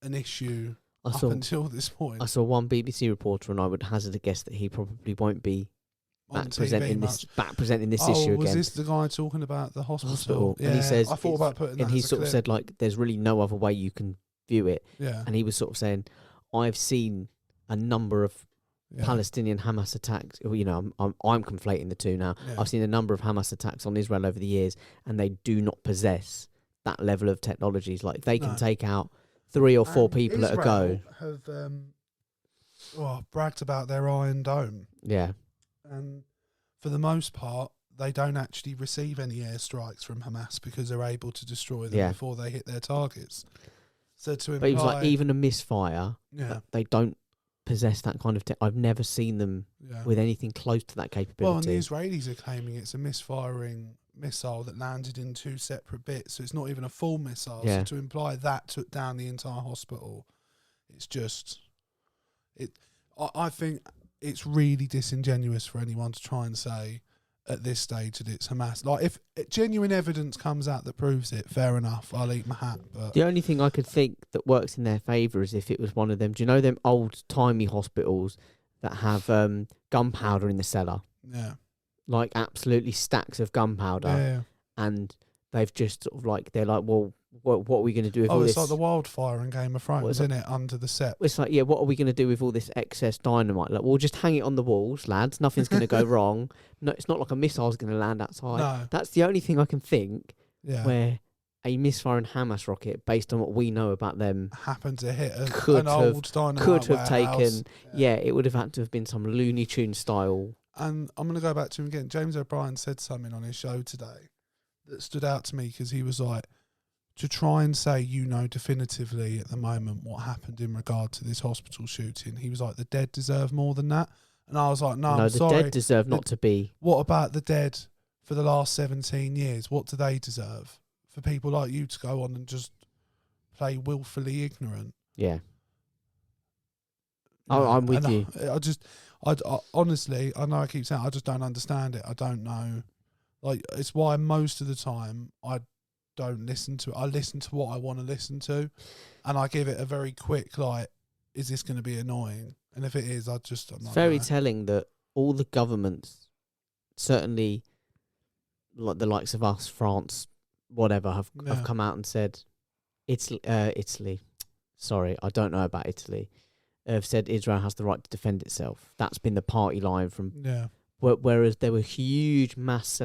an issue up until this point. I saw one BBC reporter, and I would hazard a guess that he probably won't be back presenting this issue again. Was this the guy talking about the hospital? Yeah, and he says, I thought about putting that. And he sort of said, like, there's really no other way you can view it. Yeah. And he was sort of saying, I've seen a number of Palestinian Hamas attacks. I'm conflating the two now. Yeah. I've seen a number of Hamas attacks on Israel over the years, and they do not possess that level of technologies. Like, they can take out 3 or 4 people Israel at a go. Have bragged about their Iron Dome. Yeah. And for the most part, they don't actually receive any airstrikes from Hamas because they're able to destroy them before they hit their targets. So to imply, but he was like, even a misfire, they don't possess that kind of I've never seen them with anything close to that capability. Well, and the Israelis are claiming it's a misfiring missile that landed in 2 separate bits, so it's not even a full missile. So to imply that took down the entire hospital, it's just I think it's really disingenuous for anyone to try and say at this stage that it's Hamas. Like, if genuine evidence comes out that proves it, fair enough, I'll eat my hat. But the only thing I could think that works in their favour is if it was one of them. Do you know them old-timey hospitals that have gunpowder in the cellar? Yeah. Like, absolutely stacks of gunpowder. Yeah. And they've just sort of like, they're like, well, what are we going to do with all this? It's like the wildfire in Game of Thrones, isn't it, under the set? It's like, what are we going to do with all this excess dynamite? Like, we'll just hang it on the walls, lads. Nothing's going to go wrong. No, it's not like a missile's going to land outside. No. That's the only thing I can think where a misfiring Hamas rocket, based on what we know about them, happened to hit an old dynamite could have warehouse. taken. It would have had to have been some Looney Tune style. And I'm going to go back to him again. James O'Brien said something on his show today that stood out to me, because he was like, to try and say definitively at the moment what happened in regard to this hospital shooting, he was like, the dead deserve more than that. And I was like, no, I'm sorry. The dead deserve not to be. What about the dead for the last 17 years? What do they deserve? For people like you to go on and just play willfully ignorant. Yeah. I'm with you. I honestly, I know I keep saying I just don't understand it. I don't know. Like, it's why most of the time I don't listen to it. I listen to what I want to listen to, and I give it a very quick, like, is this going to be annoying? And if it is, I'm It's like, very no. telling that all the governments, certainly like the likes of us, France, whatever, have come out and said, Italy, sorry, I don't know about Italy, have said Israel has the right to defend itself. That's been the party line from... Whereas there were huge mass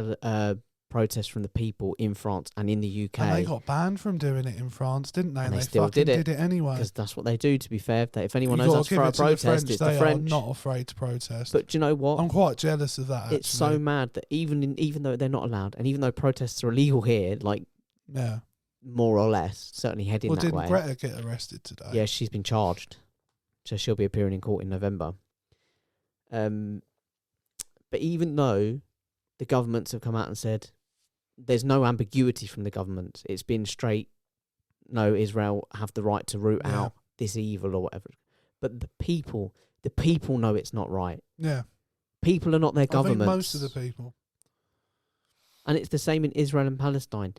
protests from the people in France and in the UK. And they got banned from doing it in France, didn't they? And they still did it anyway. Because that's what they do, to be fair. If anyone knows how to throw a protest, it's the French. They are not afraid to protest. But do you know what? I'm quite jealous of that, It's so mad that even though they're not allowed, and even though protests are illegal here, like, more or less, certainly heading that way. Didn't Greta get arrested today? Yeah, she's been charged. So she'll be appearing in court in November. But even though the governments have come out and said there's no ambiguity from the government, it's been straight, no, Israel have the right to root out this evil or whatever. But the people know it's not right. Yeah. People are not their governments. I think most of the people. And it's the same in Israel and Palestine.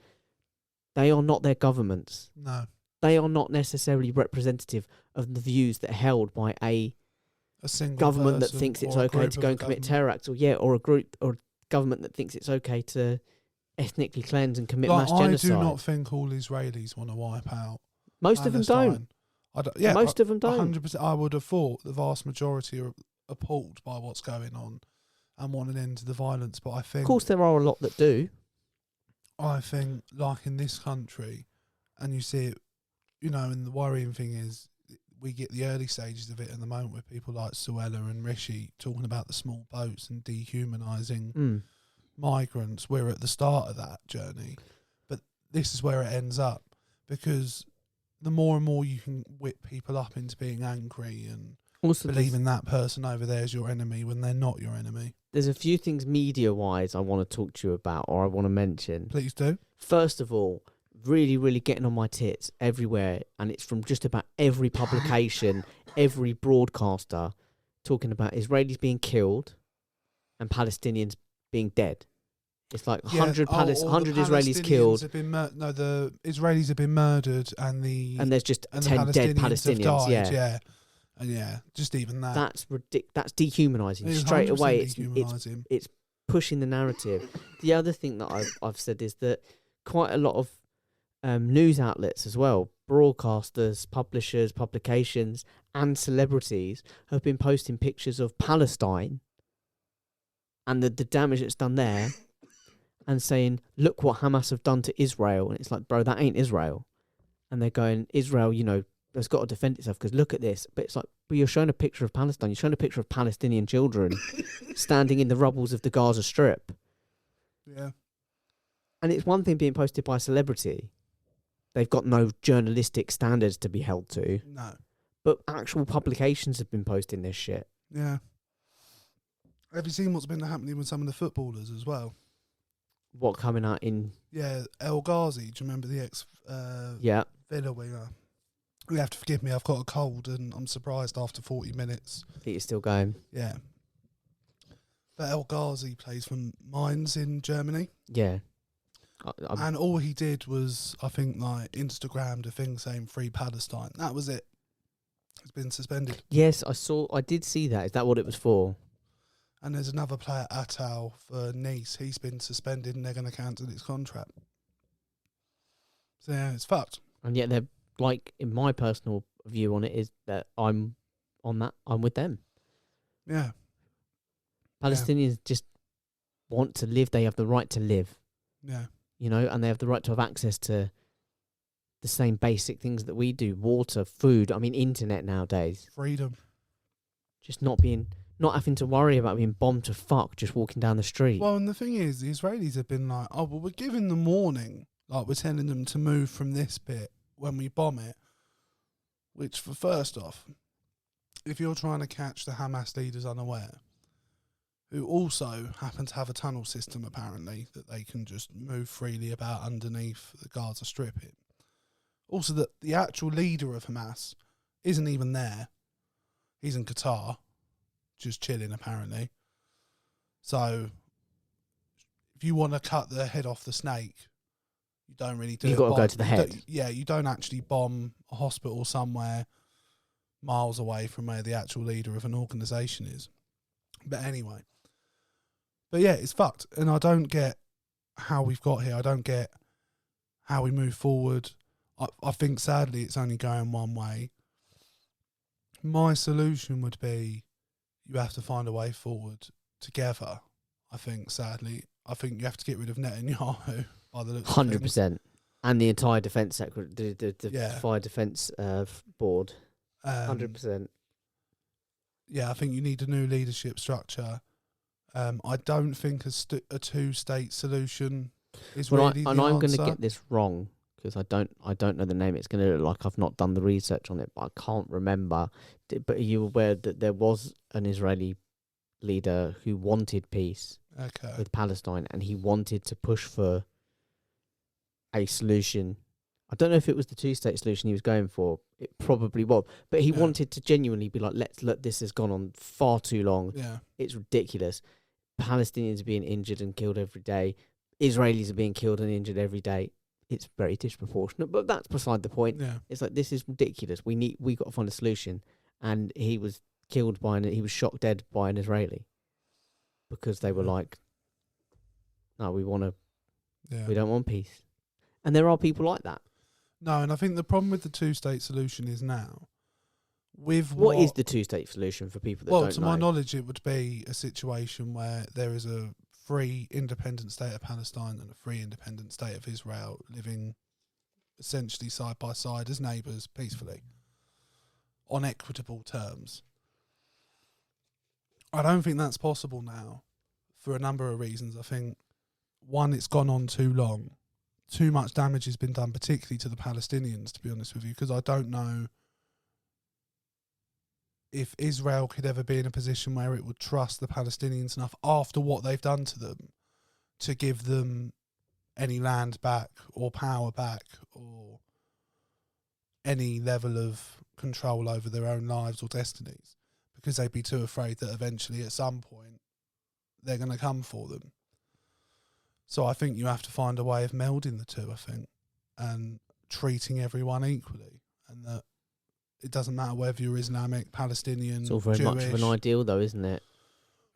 They are not their governments. No. They are not necessarily representative of the views that are held by a single government that thinks it's okay to go and commit terror acts, or a group or government that thinks it's okay to ethnically cleanse and commit mass genocide. I do not think all Israelis want to wipe out. Most of them don't. Most of them don't. 100%. I would have thought the vast majority are appalled by what's going on and want an end to the violence. But I think, of course, there are a lot that do. I think, like in this country, and you see it, and the worrying thing is, we get the early stages of it in the moment with people like Suella and Rishi talking about the small boats and dehumanising migrants. We're at the start of that journey, but this is where it ends up, because the more and more you can whip people up into being angry and Also, believing that person over there is your enemy when they're not your enemy. there's a few things media-wise I want to talk to you about, or I want to mention. Please do. First of all, really, really getting on my tits everywhere, and it's from just about every publication, every broadcaster, talking about Israelis being killed and Palestinians being dead. It's like 100 Israelis killed. The Israelis have been murdered, and there's just 10 dead Palestinians. Died, yeah. And just even that. That's ridiculous. That's dehumanising. It is Straight away, dehumanising. it's pushing the narrative. The other thing that I've said is that quite a lot of news outlets as well, broadcasters, publishers, publications, and celebrities have been posting pictures of Palestine and the damage that's done there, and saying, look what Hamas have done to Israel. And it's like, bro, that ain't Israel. And they're going, Israel, has got to defend itself because look at this. But it's like, but you're showing a picture of Palestine. You're showing a picture of Palestinian children standing in the rubbles of the Gaza Strip. Yeah. And it's one thing being posted by a celebrity. They've got no journalistic standards to be held to. No. But actual publications have been posting this shit. Yeah. Have you seen what's been happening with some of the footballers as well? What coming out in... Yeah, El Ghazi. Do you remember the yeah. Villa winger? You have to forgive me, I've got a cold and I'm surprised after 40 minutes. I think it's still going. Yeah. But El Ghazi plays for Mainz in Germany. Yeah. And all he did was, I think, Instagrammed a thing saying Free Palestine. That was it. It's been suspended. Yes, I did see that. Is that what it was for? And there's another player, Atal, for Nice. He's been suspended and they're going to cancel his contract. So, yeah, it's fucked. And yet they're, in my personal view on it, is that I'm with them. Yeah. Palestinians just want to live. They have the right to live. Yeah. And they have the right to have access to the same basic things that we do. Water, food, internet nowadays. Freedom. Just not having to worry about being bombed to fuck just walking down the street. Well, and the thing is, the Israelis have been like, oh, well, we're giving them warning. We're telling them to move from this bit when we bomb it. Which, first off, if you're trying to catch the Hamas leaders unaware, who also happen to have a tunnel system, apparently, that they can just move freely about underneath the Gaza Strip. Also, that the actual leader of Hamas isn't even there. He's in Qatar, just chilling, apparently. So, if you want to cut the head off the snake, you don't really do it. You've got to go to the head. You don't actually bomb a hospital somewhere miles away from where the actual leader of an organisation is. But anyway. But yeah, it's fucked. And I don't get how we've got here. I don't get how we move forward. I think, sadly, it's only going one way. My solution would be you have to find a way forward together, I think, sadly. I think you have to get rid of Netanyahu by the looks of things. 100%. And the entire defence secretary, the fire defence board. 100%. Yeah, I think you need a new leadership structure. I don't think a two-state solution is really the answer. And I'm going to get this wrong because I don't know the name. It's going to look like I've not done the research on it, but I can't remember. But are you aware that there was an Israeli leader who wanted peace with Palestine, and he wanted to push for a solution? I don't know if it was the two-state solution he was going for. It probably was. But he wanted to genuinely be like, look, this has gone on far too long. Yeah. It's ridiculous. Palestinians are being injured and killed every day. Israelis are being killed and injured every day. It's very disproportionate, but that's beside the point. Yeah. It's like, this is ridiculous. We got to find a solution. And he was killed he was shot dead by an Israeli because they were like, no, we don't want peace. And there are people like that. No, and I think the problem with the two-state solution is now, with what is the two-state solution for people that don't know? Well, to my knowledge, it would be a situation where there is a free, independent state of Palestine and a free, independent state of Israel living essentially side by side as neighbours peacefully on equitable terms. I don't think that's possible now for a number of reasons. I think, one, it's gone on too long. Too much damage has been done, particularly to the Palestinians, to be honest with you, because I don't know if Israel could ever be in a position where it would trust the Palestinians enough after what they've done to them to give them any land back or power back or any level of control over their own lives or destinies, because they'd be too afraid that eventually at some point they're going to come for them. So I think you have to find a way of melding the two, I think, and treating everyone equally, and that it doesn't matter whether you're Islamic, Palestinian, It's all very Jewish, much of an ideal, though, isn't it?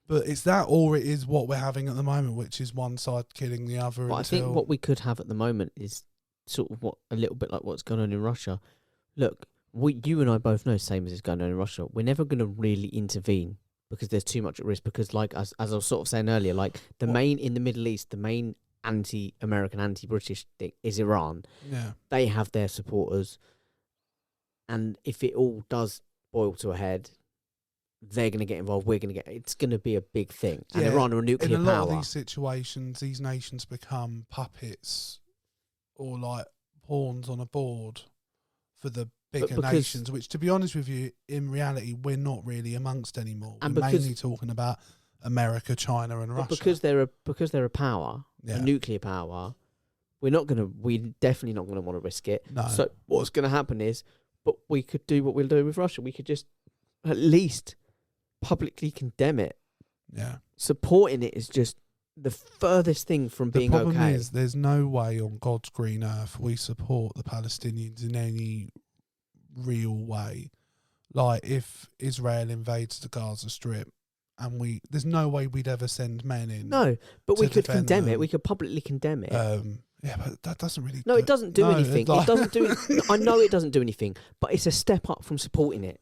but it's that, or it is what we're having at the moment, which is one side killing the other. But I think what we could have at the moment is sort of a little bit like what's going on in Russia. Look, you and I both know, same as is going on in Russia, we're never going to really intervene because there's too much at risk. Because, like as I was sort of saying earlier, like in the Middle East, the main anti-American, anti-British thing is Iran. Yeah, They have their supporters, and if it all does boil to a head, they're going to get involved. We're going to get. It's going to be a big thing. And Yeah, Iran are a nuclear in a lot power. of these situations, these nations become puppets or like pawns on a board for the bigger nations, which, to be honest with you, in reality, we're not really amongst anymore. And we're mainly talking about America, China, and Russia. Because they're a power, a nuclear power, we're definitely not going to want to risk it. No. So what's going to happen is, but we could do what we'll do with Russia. We could just at least publicly condemn it. Yeah. Supporting it is just the furthest thing from being okay. The problem is there's no way on God's green earth we support the Palestinians in any real way. Like if Israel invades the Gaza Strip and there's no way we'd ever send men in. No, but we could condemn them. it. We could publicly condemn it. Yeah, but that doesn't really... No, it doesn't do anything. It doesn't do... I know it doesn't do anything, but it's a step up from supporting it.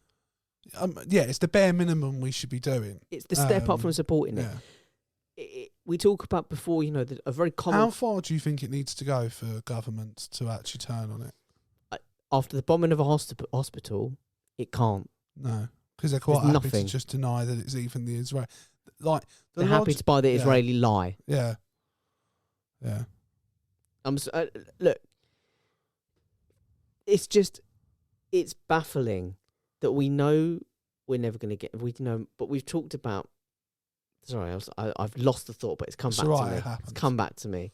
Yeah, it's the bare minimum we should be doing. It's the step up from supporting it. We talk about before, a very common... How far do you think it needs to go for governments to actually turn on it? After the bombing of a hospital, it can't. No, because they're quite happy to just deny that it's even the Israel... They're happy to buy the Israeli lie. Yeah. Yeah. Look, it's baffling that we know we're never going to get... but we've talked about... Sorry, I've lost the thought, but it's come back to me. It's come back to me.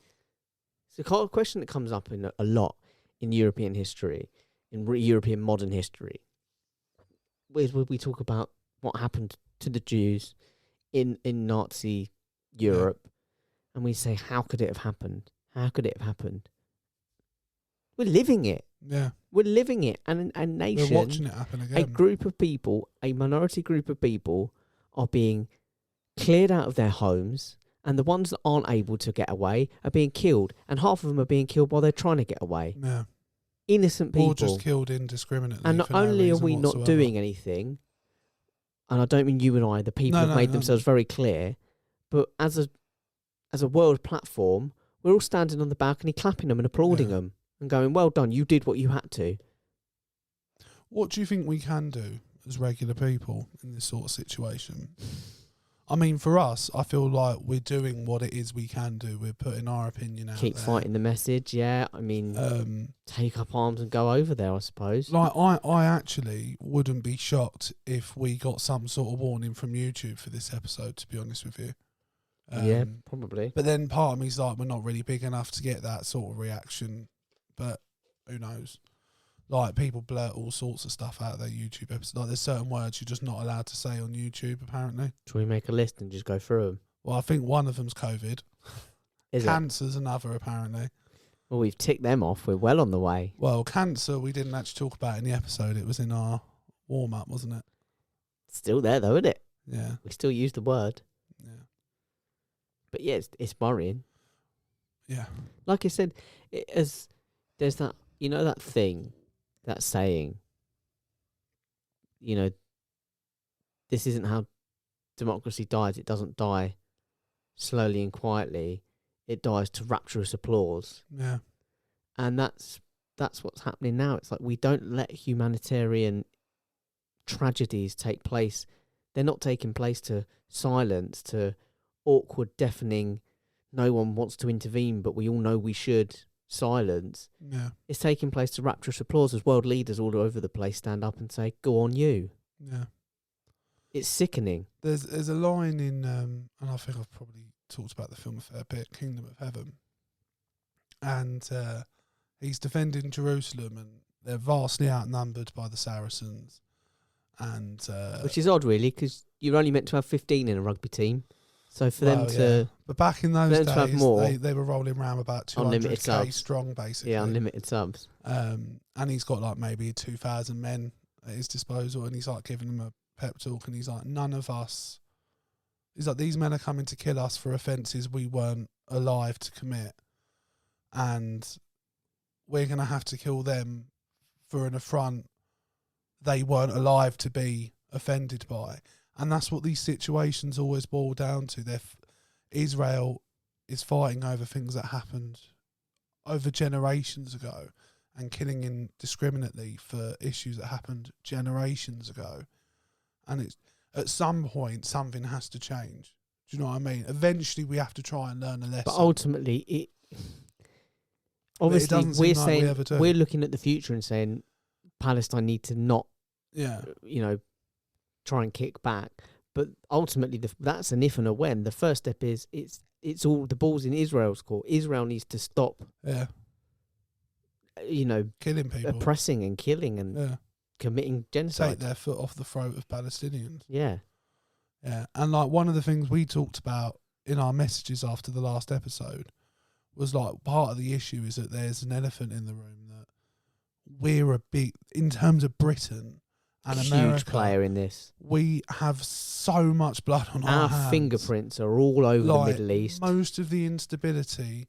It's a question that comes up in a lot in European history, in European modern history. Where we talk about what happened to the Jews in Nazi Europe, and we say, how could it have happened? How could it have happened? We're living it. Yeah. We're living it. And a nation... We're watching it happen again. A group of people, a minority group of people, are being cleared out of their homes, and the ones that aren't able to get away are being killed, and half of them are being killed while they're trying to get away. Yeah. Innocent people. Or just killed indiscriminately. And not only are we not doing anything, and I don't mean you and I, the people have made themselves very clear, but as a world platform, we're all standing on the balcony clapping them and applauding them and going, well done, you did what you had to. What do you think we can do as regular people in this sort of situation? I mean, for us, I feel like we're doing what it is we can do. We're putting our opinion out there. Keep fighting the message, yeah. I mean, take up arms and go over there, I suppose. Like, I actually wouldn't be shocked if we got some sort of warning from YouTube for this episode, to be honest with you. Yeah, probably. But then part of me's like, we're not really big enough to get that sort of reaction. But who knows? Like, people blurt all sorts of stuff out of their YouTube episodes. Like, there's certain words you're just not allowed to say on YouTube, apparently. Should we make a list and just go through them? Well, I think one of them's COVID. Cancer's another, apparently. Well, we've ticked them off. We're well on the way. Well, cancer we didn't actually talk about in the episode. It was in our warm-up, wasn't it? It's still there, though, isn't it? Yeah. We still use the word. Yeah. But yeah, it's worrying. Yeah. Like I said, there's that, that thing, that saying, this isn't how democracy dies. It doesn't die slowly and quietly. It dies to rapturous applause. Yeah. And that's what's happening now. It's like we don't let humanitarian tragedies take place. They're not taking place to silence, to awkward, deafening, no one wants to intervene, but we all know we should silence. Yeah. It's taking place to rapturous applause as world leaders all over the place stand up and say, go on you. Yeah. It's sickening. There's a line in, and I think I've probably talked about the film a fair bit, Kingdom of Heaven, and he's defending Jerusalem, and they're vastly outnumbered by the Saracens, and Which is odd, really, because you're only meant to have 15 in a rugby team. So for them to... But back in those to have days, more, they were rolling around about 200k strong, basically. Yeah, unlimited subs. And he's got like maybe 2,000 men at his disposal, and he's like giving them a pep talk, and he's like, none of us... He's like, these men are coming to kill us for offences we weren't alive to commit, and we're going to have to kill them for an affront they weren't alive to be offended by. And that's what these situations always boil down to. Israel is fighting over things that happened over generations ago and killing indiscriminately for issues that happened generations ago. And it's at some point, something has to change. Do you know what I mean? Eventually, we have to try and learn a lesson. But ultimately, obviously, we're saying we're looking at the future and saying Palestine need to not, try and kick back. But ultimately, that's an if and a when. The first step is it's all the ball's in Israel's court. Israel needs to stop. Yeah. Killing people, oppressing and killing and committing genocide. Take their foot off the throat of Palestinians. Yeah. Yeah. And like one of the things we talked about in our messages after the last episode was like part of the issue is that there's an elephant in the room that we're a big, in terms of Britain and huge America, player in this. We have so much blood on our hands. Our fingerprints are all over the Middle East. Most of the instability,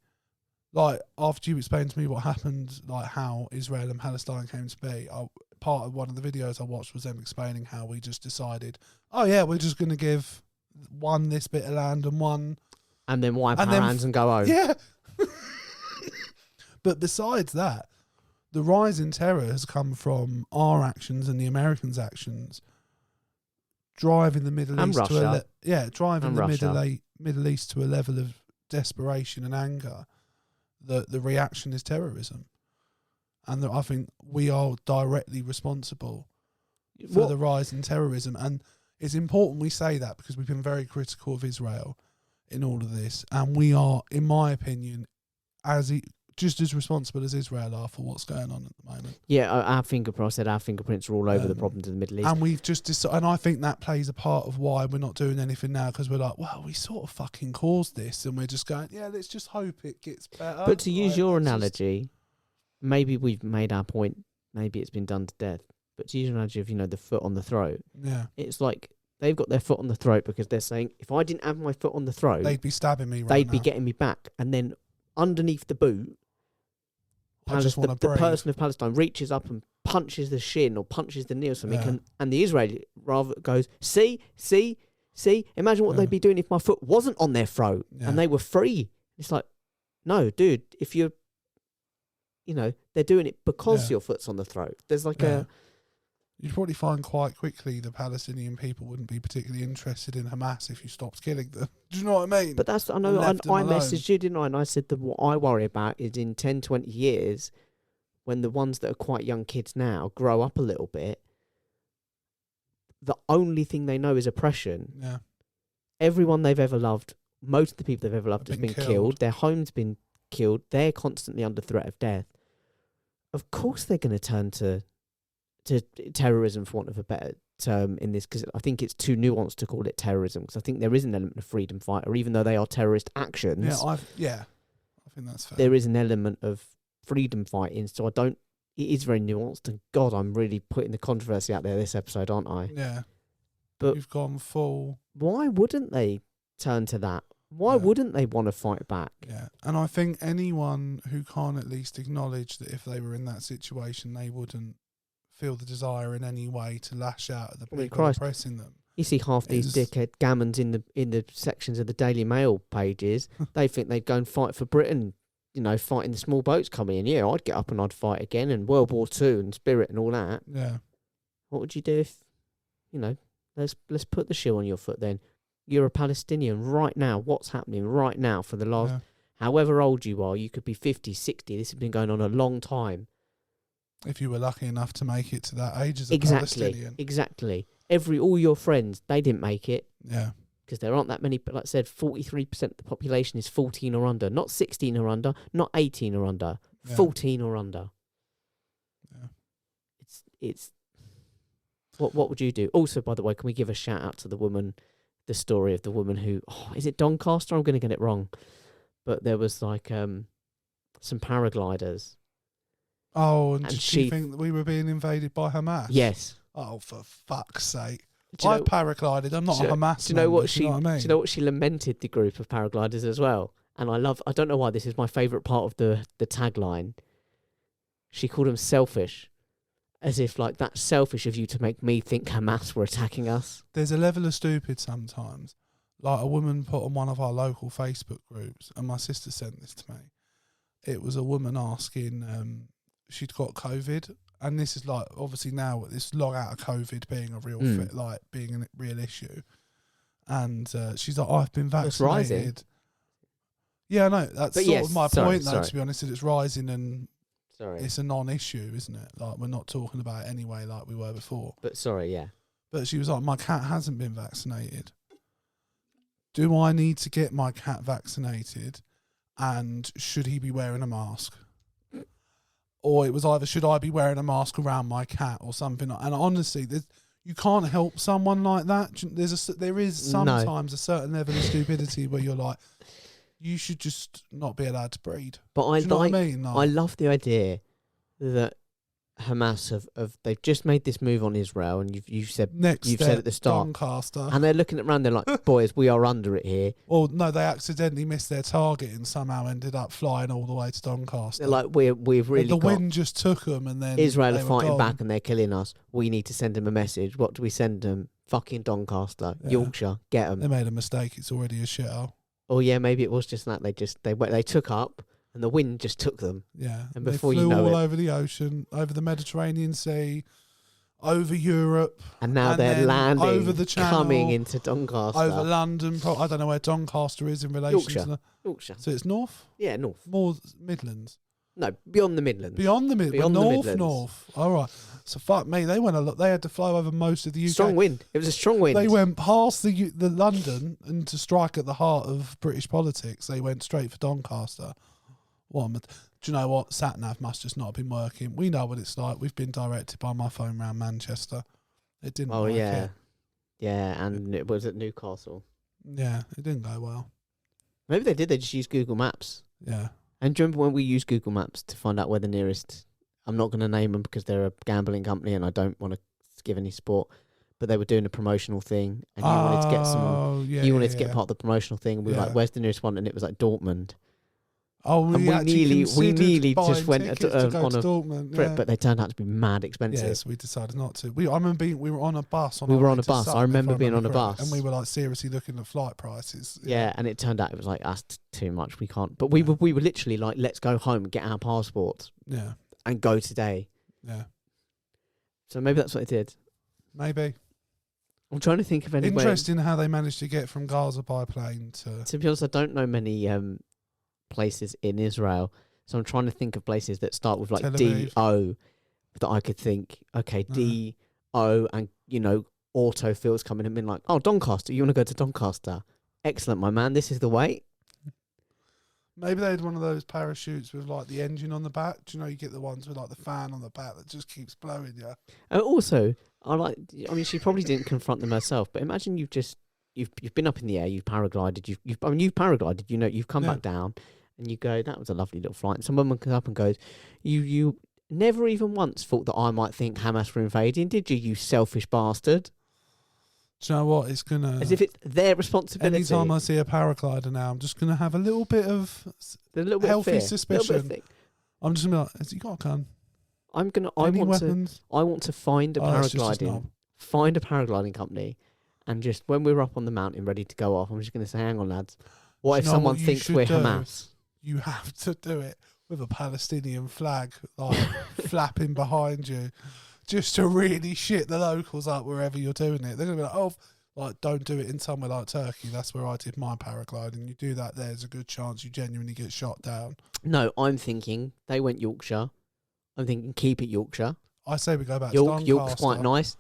like after you explained to me what happened, like how Israel and Palestine came to be, part of one of the videos I watched was them explaining how we just decided, oh yeah, we're just going to give one this bit of land and one... And then wipe our hands and go home. Yeah. But besides that, the rise in terror has come from our actions and the Americans' actions driving the Middle East Russia. Middle East to a level of desperation and anger. The reaction is terrorism, and I think we are directly responsible for the rise in terrorism. And it's important we say that because we've been very critical of Israel in all of this, and we are, in my opinion, just as responsible as Israel are for what's going on at the moment. Yeah, our fingerprints are all over the problems in the Middle East. And we've just decided, and I think that plays a part of why we're not doing anything now, because we're like, well, we sort of fucking caused this, and we're just going, yeah, let's just hope it gets better. But to use your analogy, maybe we've made our point, maybe it's been done to death, but to use your analogy of, the foot on the throat, it's like they've got their foot on the throat because they're saying, if I didn't have my foot on the throat, they'd be stabbing me they'd be getting me back. And then underneath the boot, the person of Palestine reaches up and punches the shin or punches the knee or something, and the Israeli rather goes, see, imagine what they'd be doing if my foot wasn't on their throat and they were free. It's like, no, dude, if you're, they're doing it because your foot's on the throat. There's like You'd probably find quite quickly the Palestinian people wouldn't be particularly interested in Hamas if you stopped killing them. Do you know what I mean? But that's, I know, I messaged you, didn't I? And I said that what I worry about is in 10, 20 years, when the ones that are quite young kids now grow up a little bit, the only thing they know is oppression. Yeah. Everyone they've ever loved, most of the people they've ever loved has been killed. Their home's been killed. They're constantly under threat of death. Of course they're going to turn to terrorism, for want of a better term, in this, because I think it's too nuanced to call it terrorism, because I think there is an element of freedom fighter, even though they are terrorist actions. I think that's fair. There is an element of freedom fighting, so it is very nuanced, and God, I'm really putting the controversy out there this episode, aren't I? Yeah. But you've gone full... Why wouldn't they turn to that? Why wouldn't they want to fight back? Yeah, and I think anyone who can't at least acknowledge that if they were in that situation, they wouldn't feel the desire in any way to lash out at the people oppressing them. You see half these dickhead gammons in the sections of the Daily Mail pages. They think they'd go and fight for Britain, fighting the small boats coming in. Yeah, I'd get up and I'd fight again, and World War II and Spirit and all that. Yeah. What would you do if, let's put the shoe on your foot then. You're a Palestinian right now. What's happening right now for the last, however old you are, you could be 50, 60. This has been going on a long time. If you were lucky enough to make it to that age as a Palestinian. Exactly. all your friends, they didn't make it. Yeah. Because there aren't that many, but like I said, 43% of the population is 14 or under. Not 16 or under, not 18 or under, 14 or under. Yeah. It's what would you do? Also, by the way, can we give a shout out to the woman, the story of the woman who, is it Doncaster? I'm going to get it wrong. But there was like some paragliders. Oh, and did she think that we were being invaded by Hamas? Yes. Oh, for fuck's sake. I paraglided. I'm not a Hamas. Do you know what she? Know what I mean? Do you know what she lamented the group of paragliders as well? And I don't know why this is my favourite part of the tagline. She called them selfish, as if like that's selfish of you to make me think Hamas were attacking us. There's a level of stupid sometimes. Like a woman put on one of our local Facebook groups, and my sister sent this to me. It was a woman asking, she'd got COVID. And this is like, obviously now, this long out of COVID being a real being a real issue. And she's like, I've been vaccinated. It's rising. Yeah, I know. That's of my point, though, sorry. to be honest, that it's rising and Sorry. it's a non-issue, isn't it? Like, we're not talking about it anyway like we were before. But sorry, yeah. But she was like, my cat hasn't been vaccinated. Do I need to get my cat vaccinated? And should he be wearing a mask? Or it was either, should I be wearing a mask around my cat or something? And honestly, you can't help someone like that. There is sometimes a certain level of stupidity where you're like, you should just not be allowed to breed. But Do you know what I mean? I love the idea that Hamas they've just made this move on Israel, and you've said at the start, Doncaster, and they're looking around. They're like, boys, we are under it here. Well, no, they accidentally missed their target and somehow ended up flying all the way to Doncaster. They're like, we've really the wind just took them, and then Israel are fighting back, and they're killing us. We need to send them a message. What do we send them? Fucking Doncaster, Yorkshire, get them. They made a mistake. It's already a shithole. Oh yeah, maybe it was just that they took up. And the wind just took them. Yeah. And before you know it... They flew all over the ocean, over the Mediterranean Sea, over Europe. And now they're landing, over the Channel, coming into Doncaster. Over London. I don't know where Doncaster is in relation to... Yorkshire. So it's north? Yeah, north. More Midlands? No, beyond the Midlands. Beyond the Midlands? North. All right. So fuck me, they had to fly over most of the UK. Strong wind. It was a strong wind. They went past the London, and to strike at the heart of British politics, they went straight for Doncaster. Do you know what? Sat-nav must just not have been working. We know what it's like. We've been directed by my phone round Manchester. It didn't work. Oh, yeah. Yeah, and it was at Newcastle. Yeah, it didn't go well. Maybe they did. They just used Google Maps. Yeah. And do you remember when we used Google Maps to find out where the nearest... I'm not going to name them because they're a gambling company and I don't want to give any support. But they were doing a promotional thing and you wanted to get some... You wanted to get part of the promotional thing. And we were like, where's the nearest one? And it was like Dortmond. Oh, we nearly just went on a Dortmund, trip, but they turned out to be mad expensive. Yes, we decided not to. I remember we were on a bus. We were on a bus. I remember being on a bus, and we were like seriously looking at flight prices. Yeah, and it turned out it was like that's too much. We can't. But we were literally like, let's go home, get our passports, and go today. Yeah. So maybe that's what they did. Maybe. I'm trying to think of any. Interesting how they managed to get from Gaza by plane to. To be honest, I don't know many places in Israel, so I'm trying to think of places that start with like D-O that I could think, okay, D-O, and autofills coming and being like, oh, Doncaster, you want to go to Doncaster? Excellent, my man, this is the way. Maybe they had one of those parachutes with like the engine on the back. Do you know you get the ones with like the fan on the back that just keeps blowing you? And also, she probably didn't confront them herself, but imagine you've been up in the air, you've paraglided, you've paraglided, you've come back down. And you go, that was a lovely little flight. And someone comes up and goes, you never even once thought that I might think Hamas were invading, did you, you selfish bastard? Do you know what? It's going to... As if it's their responsibility. Anytime I see a paraglider now, I'm just going to have a little bit of healthy suspicion. I'm just going to be like, has he got a gun? I want to find a paragliding company, and just when we're up on the mountain ready to go off, I'm just going to say, hang on, lads. What if someone thinks we're Hamas? You have to do it with a Palestinian flag like flapping behind you, just to really shit the locals up wherever you're doing it. They're gonna be like, oh, like don't do it in somewhere like Turkey. That's where I did my paragliding. You do that, there's a good chance you genuinely get shot down. No, I'm thinking they went Yorkshire. I'm thinking keep it Yorkshire. I say we go back to Doncaster. York's quite nice.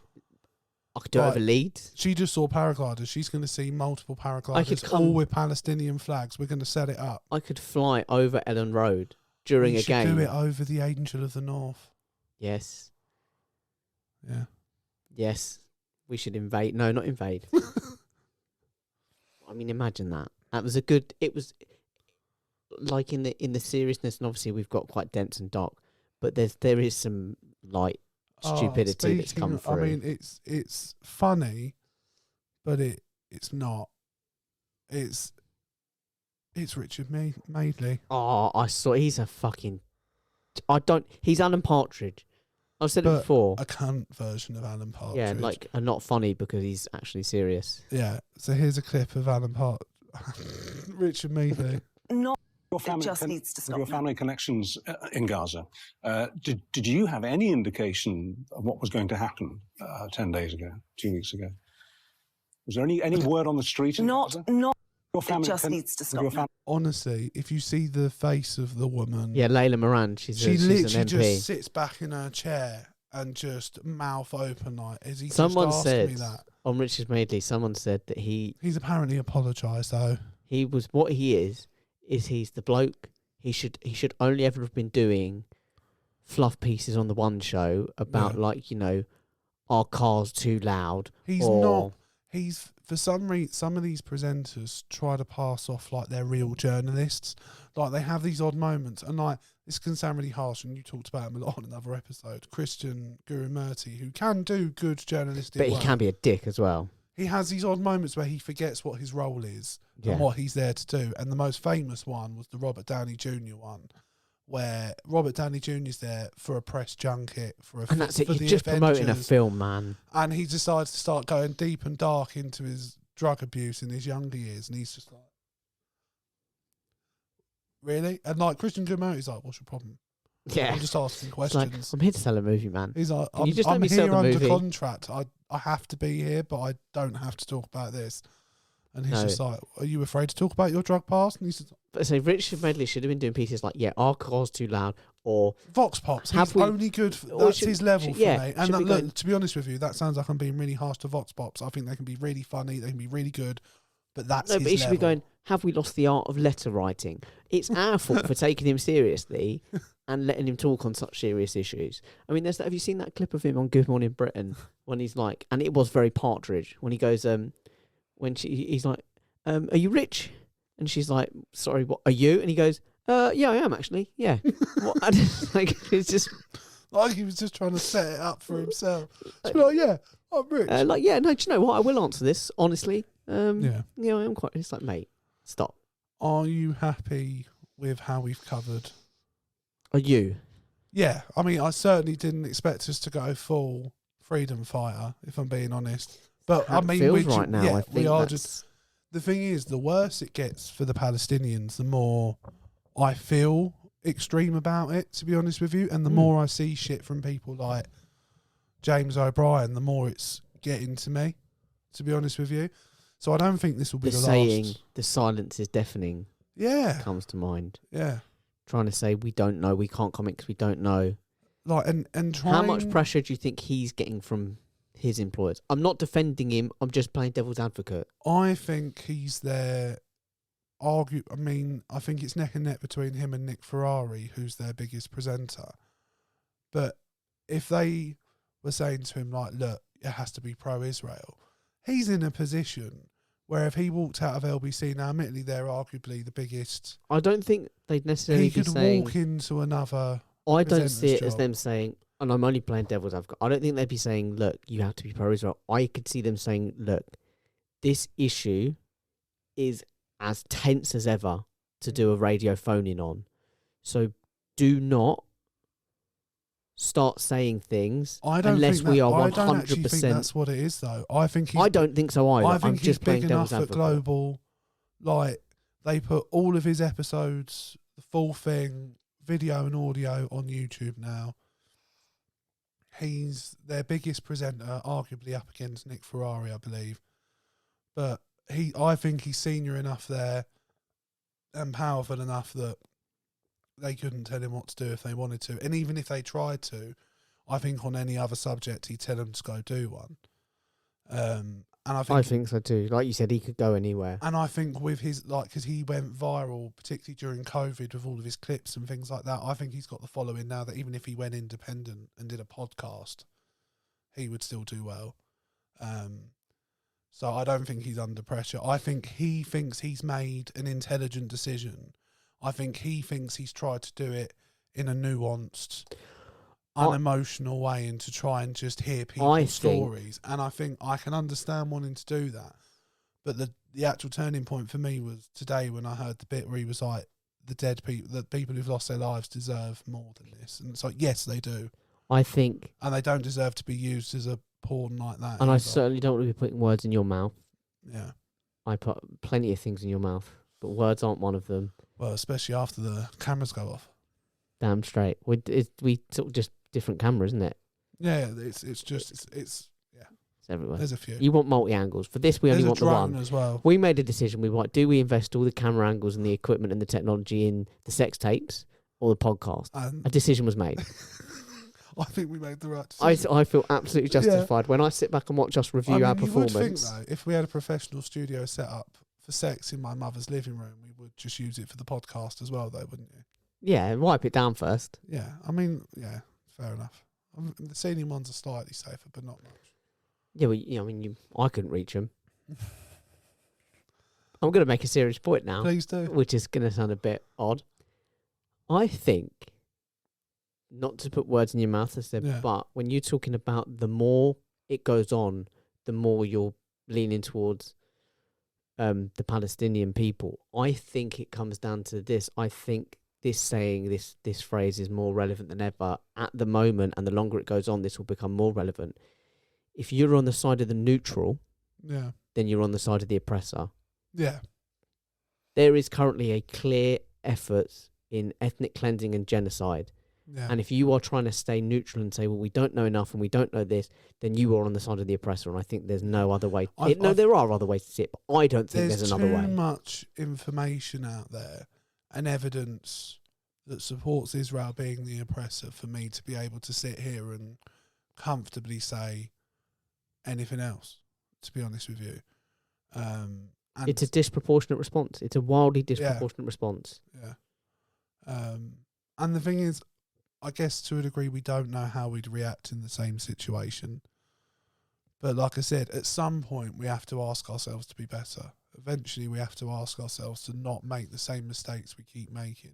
I could do it Right. over Leeds. She just saw paragliders. She's going to see multiple I could paragliders, come- all with Palestinian flags. We're going to set it up. I could fly over Ellen Road during We a should game. do it over the Angel of the North. Yes. Yeah. Yes. We should invade. No, not invade. I mean, imagine that. That was a good. It was like in the seriousness, and obviously we've got quite dense and dark, but there is some light stupidity that's come through. I mean, it's funny, but it's not. It's Richard Madeley. Oh, I saw. He's a fucking. He's Alan Partridge. I've said it But before. a cunt version of Alan Partridge. Yeah, like not funny because he's actually serious. Yeah. So here's a clip of Alan Partridge. Richard Madeley. Not Your family just needs to stop. Your family connections in Gaza. Did you have any indication of what was going to happen 10 days ago, 2 weeks ago? Was there any word on the street? In Gaza? Not. Your family It just needs to stop. Your family Honestly, if you see the face of the woman, Yeah, Layla Moran. She's she an literally MP. just sits back in her chair and just mouth open like, is he Someone just asked said me that? on Richard Madeley. Someone said that He's apparently apologised though. he was what he is he's the bloke. He should only ever have been doing fluff pieces on the One Show about our car's too loud. He's or, not. He's for some reason. Some of these presenters try to pass off like they're real journalists. Like they have these odd moments, and like this can sound really harsh. And you talked about him a lot on another episode. Christian Gurumurti, who can do good journalistic But he work. can be a dick as well. He has these odd moments where he forgets what his role is Yeah. and what he's there to do. And the most famous one was the Robert Downey Jr. one, where Robert Downey Jr. is there for a press junket And that's it. for You're the just promoting a Avengers. film, man. And he decides to start going deep and dark into his drug abuse in his younger years. And he's just like, really? And like Christian Gurumurti's like, what's your problem? Yeah. I'm just asking It's questions. like, I'm here to sell a movie, man. He's like, Can you just let I'm me sell here the under movie? contract. I have to be here, but I don't have to talk about this. And he's No. just like, are you afraid to talk about your drug past? And he's just, But so Richard Medley should have been doing pieces like, our car's too loud, or Vox Pops. Have He's we- only good. or That's should- his level should- for yeah, me. And should we look, go- to be honest with you, that sounds like I'm being really harsh to Vox Pops. I think they can be really funny. They can be really good. But that's no, his but he should level. be going, have we lost the art of letter writing? It's our fault for taking him seriously and letting him talk on such serious issues. I mean, have you seen that clip of him on Good Morning Britain when he's like, and it was very Partridge, when he goes, he's like, are you rich? And she's like, sorry, what are you? And he goes, yeah, I am actually, yeah. What? And it's just Like he was just trying to set it up for himself. Just be like, yeah, I'm rich. no, do you know what? I will answer this honestly. Yeah. Yeah, I am quite. It's like, mate, stop. Are you happy with how we've covered? Are you? Yeah, I mean, I certainly didn't expect us to go full freedom fighter, if I'm being honest. But How I it mean, feels we right now. yeah, I think we are that's- just. The thing is, the worse it gets for the Palestinians, the more I feel extreme about it, to be honest with you. And the more I see shit from people like James O'Brien, the more it's getting to me, to be honest with you. So I don't think this will be the the saying, last. the silence is deafening, Yeah, comes to mind. yeah. Trying to say, we don't know, we can't comment because we don't know. Like, and trying... How much pressure do you think he's getting from his employers? I'm not defending him, I'm just playing devil's advocate. I think he's there. I think it's neck and neck between him and Nick Ferrari, who's their biggest presenter. But if they were saying to him, like, look, it has to be pro-Israel, he's in a position where if he walked out of LBC, now admittedly they're arguably the biggest, I don't think they'd necessarily he be could saying... walk into another... I don't presenter's see it as job. them saying, and I'm only playing devil's advocate, I don't think they'd be saying, look, you have to be pro-Israel. I could see them saying, look, this issue is as tense as ever to do a radio phone-in on. So do not start saying things unless we are 100%. I don't actually think that's what it is, though. I think he's I don't think so either. I think I'm he's just playing big devil's enough at advocate. Global. Like, they put all of his episodes, the full thing, video and audio on YouTube now. He's their biggest presenter, arguably up against Nick Ferrari, I believe. But I think he's senior enough there and powerful enough that they couldn't tell him what to do if they wanted to. And even if they tried to, I think on any other subject, he'd tell them to go do one. And I think so too. Like you said, he could go anywhere. And I think with his, like, because he went viral, particularly during COVID with all of his clips and things like that, I think he's got the following now that even if he went independent and did a podcast, he would still do well. So I don't think he's under pressure. I think he thinks he's made an intelligent decision. I think he thinks he's tried to do it in a nuanced, unemotional way and to try and just hear people's stories. And I think I can understand wanting to do that. But the actual turning point for me was today when I heard the bit where he was like, the people who've lost their lives deserve more than this. And it's like, yes, they do. I think. And they don't deserve to be used as a pawn like that. And either. I certainly don't want to be putting words in your mouth. Yeah. I put plenty of things in your mouth, but words aren't one of them. Well, especially after the cameras go off. Damn straight. We sort of just different camera, isn't it? Yeah, it's everywhere. There's a few. You want multi-angles. For this, we only want the one. As well. We made a decision. Do we invest all the camera angles and the equipment and the technology in the sex tapes or the podcast? A decision was made. I think we made the right decision. I feel absolutely justified. When I sit back and watch us review our performance. You would think, though, if we had a professional studio set up for sex in my mother's living room, we would just use it for the podcast as well, though, wouldn't you? Yeah, wipe it down first. Yeah, I mean, yeah, fair enough. The ceiling ones are slightly safer, but not much. Yeah, well, I mean, I couldn't reach them. I'm going to make a serious point now. Please do. Which is going to sound a bit odd. I think, not to put words in your mouth, I said, but when you're talking about the more it goes on, the more you're leaning towards the Palestinian people. I think it comes down to this. I think this saying, this phrase is more relevant than ever at the moment, and the longer it goes on, this will become more relevant. If you're on the side of the neutral, then you're on the side of the oppressor. Yeah. There is currently a clear effort in ethnic cleansing and genocide. Yeah. And if you are trying to stay neutral and say, well, we don't know enough and we don't know this, then you are on the side of the oppressor. And I think there's no other way. There are other ways to see it, but I don't think there's another way. There's too much information out there and evidence that supports Israel being the oppressor for me to be able to sit here and comfortably say anything else, to be honest with you. And it's a disproportionate response. It's a wildly disproportionate response. Yeah. And the thing is, I guess to a degree we don't know how we'd react in the same situation. But like I said, at some point we have to ask ourselves to be better. Eventually we have to ask ourselves to not make the same mistakes we keep making.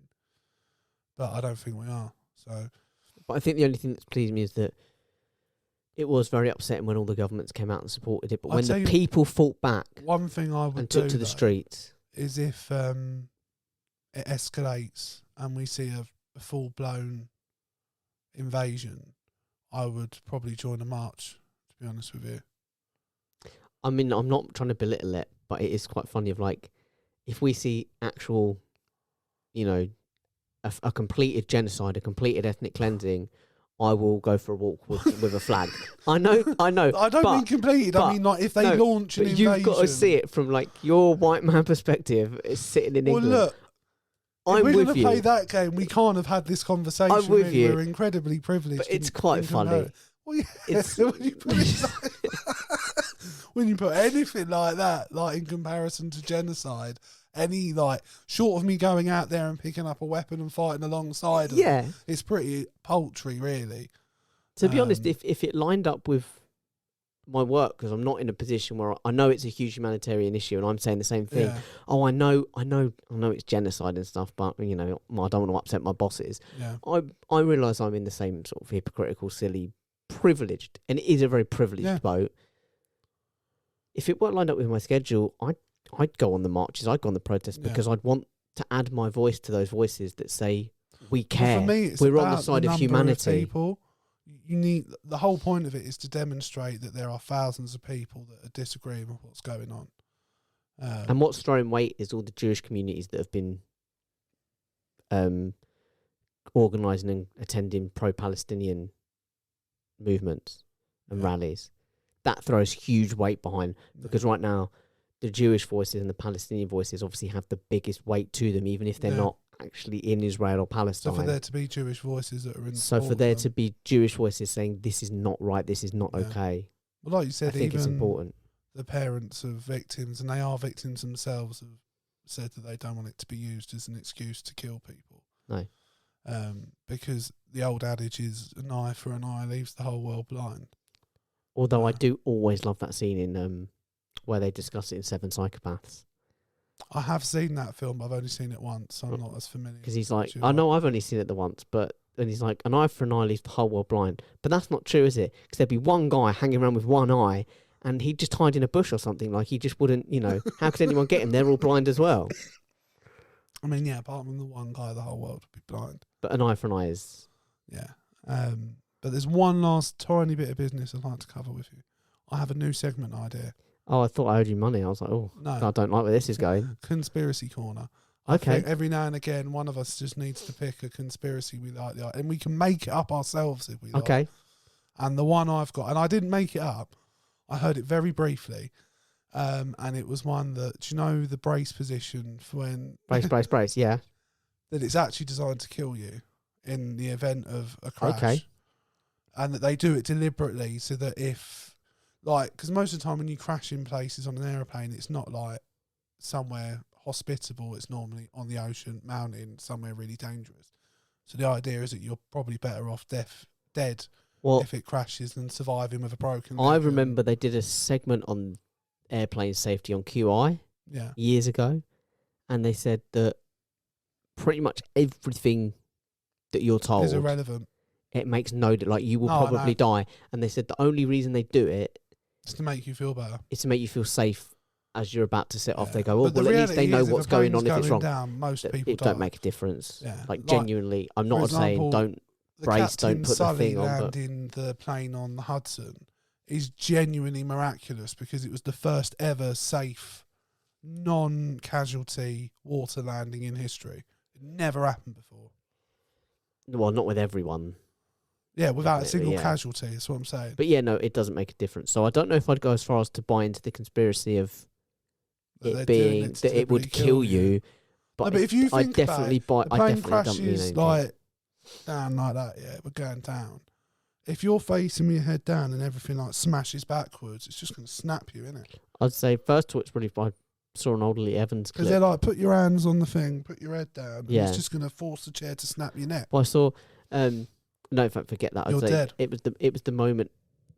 But I don't think we are. But I think the only thing that's pleased me is that it was very upsetting when all the governments came out and supported it. But when the people fought back, one thing I would and took to the streets, is if it escalates and we see a full-blown invasion, I would probably join a march, to be honest with you. I mean, I'm not trying to belittle it, but it is quite funny of like, if we see actual, a completed genocide, a completed ethnic cleansing, I will go for a walk with a flag. I know. I don't mean completed. I mean, like, if they launch an invasion. You've got to see it from, like, your white man perspective. It's sitting in England. Well, look. I'm we're with going to play that game. We can't have had this conversation. I'm with you. We're incredibly privileged. But it's quite funny. Well, yeah. When you put anything like that, like in comparison to genocide, any like short of me going out there and picking up a weapon and fighting alongside them, it's pretty paltry, really. To be honest, if it lined up with my work, because I'm not in a position where I know it's a huge humanitarian issue, and I'm saying the same thing. Yeah. Oh, I know it's genocide and stuff, but I don't want to upset my bosses. Yeah. I realise I'm in the same sort of hypocritical, silly, privileged, and it is a very privileged boat. If it weren't lined up with my schedule, I'd go on the marches, I'd go on the protests, because I'd want to add my voice to those voices that say we care. Well, for me, we're on the side of humanity. People. You need, the whole point of it is to demonstrate that there are thousands of people that are disagreeing with what's going on. And what's throwing weight is all the Jewish communities that have been organising and attending pro-Palestinian movements and rallies. That throws huge weight behind, because right now the Jewish voices and the Palestinian voices obviously have the biggest weight to them, even if they're not actually in Israel or Palestine. So for there to be Jewish voices that are in... So for there to be Jewish voices saying this is not right, this is not okay. Well, like you I said, think it's even important. the parents of victims, and they are victims themselves, have said that they don't want it to be used as an excuse to kill people. No. Because the old adage is an eye for an eye leaves the whole world blind. Although I do always love that scene in where they discuss it in Seven Psychopaths. I have seen that film, but I've only seen it once, so I'm not as familiar. Because he's like, I know I've only seen it the once, but then he's like, an eye for an eye leaves the whole world blind. But that's not true, is it? Because there'd be one guy hanging around with one eye, and he'd just hide in a bush or something. Like, he just wouldn't, how could anyone get him? They're all blind as well. I mean, yeah, apart from the one guy, the whole world would be blind. But an eye for an eye is... Yeah. But there's one last tiny bit of business I'd like to cover with you. I have a new segment idea. Oh, I thought I owed you money. I was like, no, I don't like where this is going. Conspiracy Corner. Okay. I think every now and again, one of us just needs to pick a conspiracy we like, and we can make it up ourselves if we like. Okay. And the one I've got, and I didn't make it up, I heard it very briefly, and it was one that, do you know the brace position for when... Brace, yeah. that it's actually designed to kill you in the event of a crash. Okay. And that they do it deliberately so that if... Like, because most of the time when you crash in places on an aeroplane, it's not like somewhere hospitable. It's normally on the ocean, mountain, somewhere really dangerous. So the idea is that you're probably better off dead if it crashes than surviving with a broken leg. I remember they did a segment on airplane safety on QI years ago, and they said that pretty much everything that you're told is irrelevant. It makes like you will probably die. And they said the only reason they do it is to make you feel better. It's to make you feel safe as you're about to set off. They go, but well, at least they know what's going on if it's wrong. Down, most people it don't make a difference. Yeah. Like genuinely, I'm not saying don't brace, don't put the thing on. Landing the plane on the Hudson is genuinely miraculous because it was the first ever safe, non-casualty water landing in history. It never happened before. Well, not with everyone. Yeah, without a single casualty, that's what I'm saying. But yeah, no, it doesn't make a difference. So I don't know if I'd go as far as to buy into the conspiracy of it being that it would kill you. But if you think I definitely about it, the plane crashes like down like that, we're going down. If you're facing with your head down and everything like smashes backwards, it's just going to snap you, isn't it? I'd say first to it's probably I saw an old Lee Evans clip. Because they're like, put your hands on the thing, put your head down. Yeah. And it's just going to force the chair to snap your neck. Well, I saw... no, in fact, forget that. You're dead. It was the moment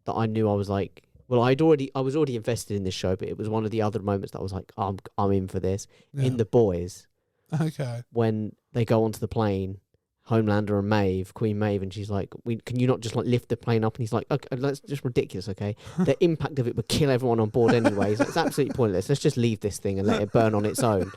that I knew I was like, well, I was already invested in this show, but it was one of the other moments that I was like, I'm in for this. Yeah. In The Boys, when they go onto the plane, Homelander and Maeve, Queen Maeve, and she's like, can you not just like lift the plane up? And he's like, okay, that's just ridiculous. Okay, the impact of it would kill everyone on board anyways. It's absolutely pointless. Let's just leave this thing and let it burn on its own.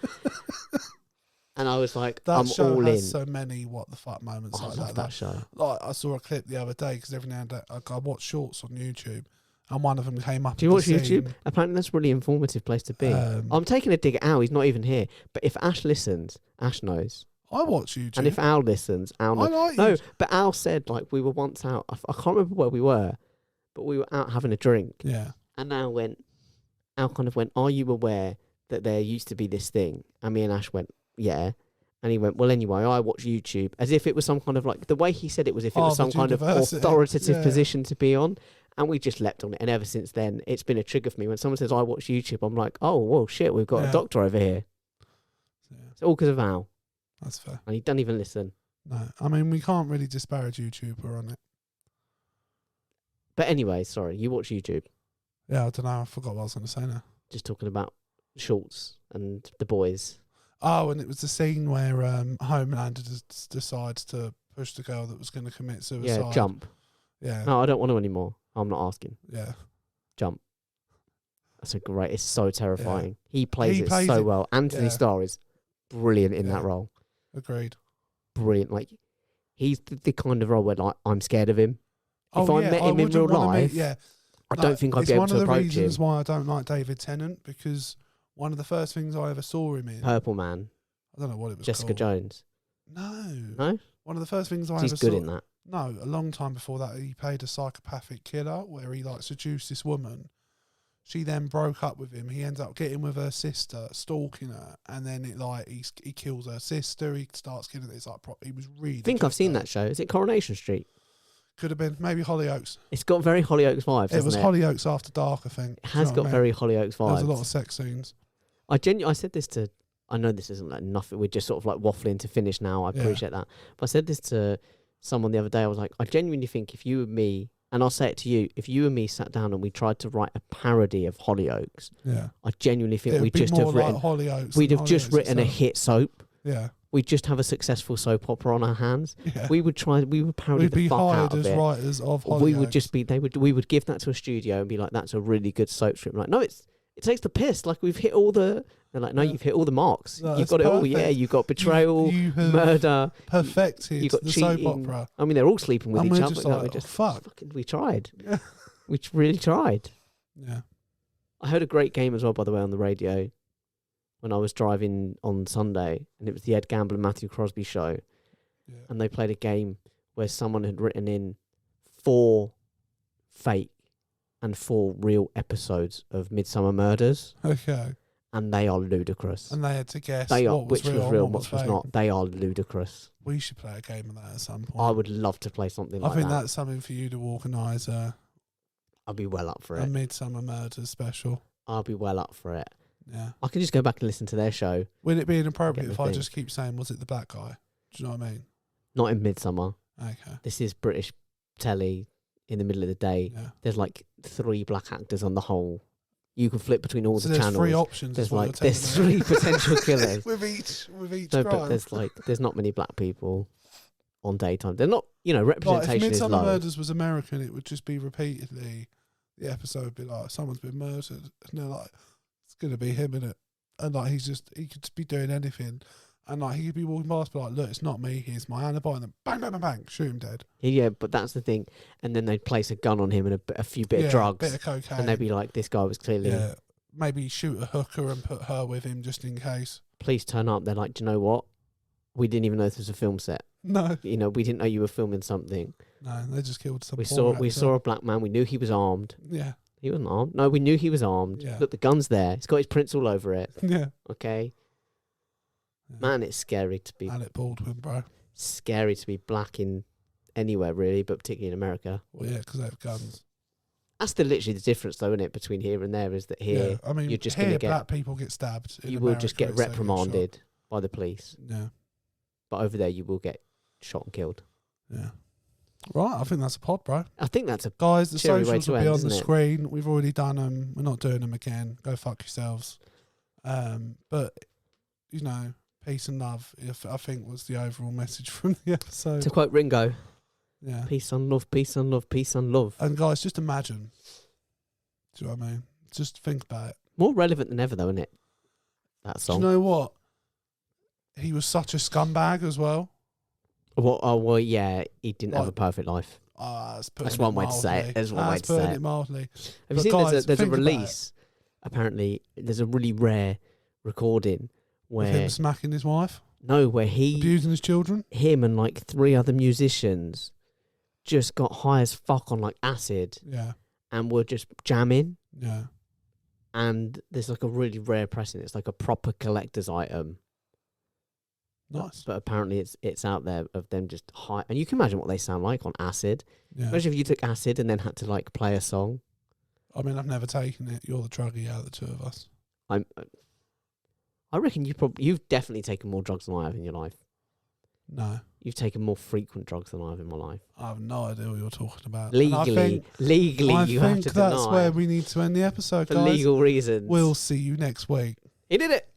And I was like, I'm all in. So many what the fuck moments like love that show. Like I saw a clip the other day because every now and then I watch shorts on YouTube, and one of them came up. Do you watch YouTube? Apparently, that's a really informative place to be. I'm taking a dig at Al. He's not even here. But if Ash listens, Ash knows. I watch YouTube. And if Al listens, Al knows. I like no, but Al said like we were once out. I can't remember where we were, but we were out having a drink. Yeah. And Al kind of went, are you aware that there used to be this thing? And me and Ash went, yeah. And he went, well, anyway, I watch YouTube, as if it was some kind of like, the way he said it was if it was some kind of authoritative position to be on. And we just leapt on it. And ever since then, it's been a trigger for me. When someone says, I watch YouTube, I'm like, oh, well, shit, we've got a doctor over here. Yeah. It's all because of Al. That's fair. And he doesn't even listen. No, I mean, we can't really disparage YouTube. We're on it. But anyway, sorry, you watch YouTube. Yeah, I don't know. I forgot what I was going to say now. Just talking about Schultz and The Boys. Oh, and it was the scene where Homelander decides to push the girl that was going to commit suicide. Yeah, jump. Yeah. No, I don't want to anymore. I'm not asking. Yeah. Jump. That's it's so terrifying. Yeah. He plays it so well. Anthony Starr is brilliant in that role. Agreed. Brilliant. Like, he's the kind of role where like I'm scared of him. If I met him in real life, I don't think I'd be able to approach him. It's one of the reasons why I don't like David Tennant, because one of the first things I ever saw him in... Purple Man. I don't know what it was Jessica called. Jones. No. One of the first things I ever saw... He's good in that. No, a long time before that, he played a psychopathic killer where he like seduced this woman. She then broke up with him. He ends up getting with her sister, stalking her, and then it like he kills her sister. He starts killing. It's like he was really. I think I've seen that show. Is it Coronation Street? Could have been. Maybe Hollyoaks. It's got very Hollyoaks vibes. It was it? Hollyoaks After Dark, I think. It has got very Hollyoaks vibes. There's a lot of sex scenes. I said this to. I know this isn't like nothing. We're just sort of like waffling to finish now. I appreciate that. But I said this to someone the other day. I was like, I genuinely think if you and me, and I'll say it to you, if you and me sat down and we tried to write a parody of Hollyoaks, I genuinely think we'd just have written. Hollyoaks we'd have just written a hit soap. Yeah. We'd just have a successful soap opera on our hands. Yeah. We would parody the fuck out of it. We'd be hired as writers of Hollyoaks. We would just be. We would give that to a studio and be like, "That's a really good soap strip." Like, no, it takes the piss. Like we've hit all the. They're like, no, you've hit all the marks. No, you've got it all. Yeah, you've got betrayal, murder, perfected. You got the cheating. soap opera. I mean, they're all sleeping with And each we're other. just No, like, we just fuck. we tried. Yeah. We really tried. Yeah. I heard a great game as well, by the way, on the radio when I was driving on Sunday, and it was the Ed Gamble and Matthew Crosby show, and they played a game where someone had written in 4 fake and 4 real episodes of Midsummer Murders. Okay. And they are ludicrous. And they had to guess which was real and what was not. They are ludicrous. We should play a game of that at some point. I would love to play something like that. I think that's something for you to organise I'll be well up for a it. Midsummer Murders special. I'll be well up for it. Yeah. I can just go back and listen to their show. Would it be inappropriate Get if the I thing. just keep saying, was it the black guy? Do you know what I mean? Not in Midsummer. Okay. This is British telly in the middle of the day. Yeah. There's like 3 black actors on the whole. You can flip between all So the there's channels. 3 options. There's 3 potential killers. with each No, crime. but there's not many black people on daytime. They're not, Like, representation if is Midsummer low. Murders was American, it would just be repeatedly, the episode would be like, someone's been murdered. And they're like, it's going to be him, innit? And like, he could just be doing anything. And like, he could be walking past, be like, look, it's not me, here's my alibi. And then bang, bang, bang, bang, shoot him dead. Yeah, but that's the thing. And then they'd place a gun on him and a few bit of drugs. Bit of cocaine. And they'd be like, this guy was clearly... Yeah. Maybe shoot a hooker and put her with him just in case. Police turn up, they're like, do you know what? We didn't even know this was a film set. No. We didn't know you were filming something. No, they just killed some We poor saw actor. a black man, we knew he was armed. Yeah. He wasn't armed. No, we knew he was armed. Yeah. Look, the gun's there. It's got his prints all over it. Yeah. Okay? Yeah. Man, it's scary to be... Alec Baldwin, bro. Scary to be black in anywhere, really, but particularly in America. Well, yeah, because they have guns. That's literally the difference, though, isn't it, between here and there, is that here Yeah, I mean, you're just here going to get... black people get stabbed. In You will just America, get it's they shot. reprimanded by the police. Yeah. But over there, you will get shot and killed. Yeah. Right, I think that's a pod, bro. I think that's a... Guys, the Cheery way socials to will be end, on the isn't it? screen. We've already done them. We're not doing them again. Go fuck yourselves. But, peace and love, I think, was the overall message from the episode. To quote Ringo, Yeah. peace and love, peace and love, peace and love. And guys, just imagine. Do you know what I mean? Just think about it. More relevant than ever, though, isn't it? That Do song. you know what? He was such a scumbag as well. Well, yeah, he didn't have a Like- perfect life. That's one way to say it. That's one way to say it. Mildly. Have But you seen guys, there's a think about release? Apparently, there's a really rare recording With where him smacking his wife, where abusing his children. him and like 3 other musicians just got high as fuck on like acid Yeah, and were just jamming. yeah. And there's like a really rare pressing. It's like a proper collector's item. Nice. But apparently it's out there of them just high. And you can imagine what they sound like on acid. Yeah. Imagine if you took acid and then had to like play a song. I mean, I've never taken it. You're the druggie out of the two of us. I reckon you've definitely taken more drugs than I have in your life. No, You've taken more frequent drugs than I have in my life. I have no idea what you're talking about. And I Legally, think you have to that's deny where we need to end the episode, for guys. legal reasons. We'll see you next week. He did it.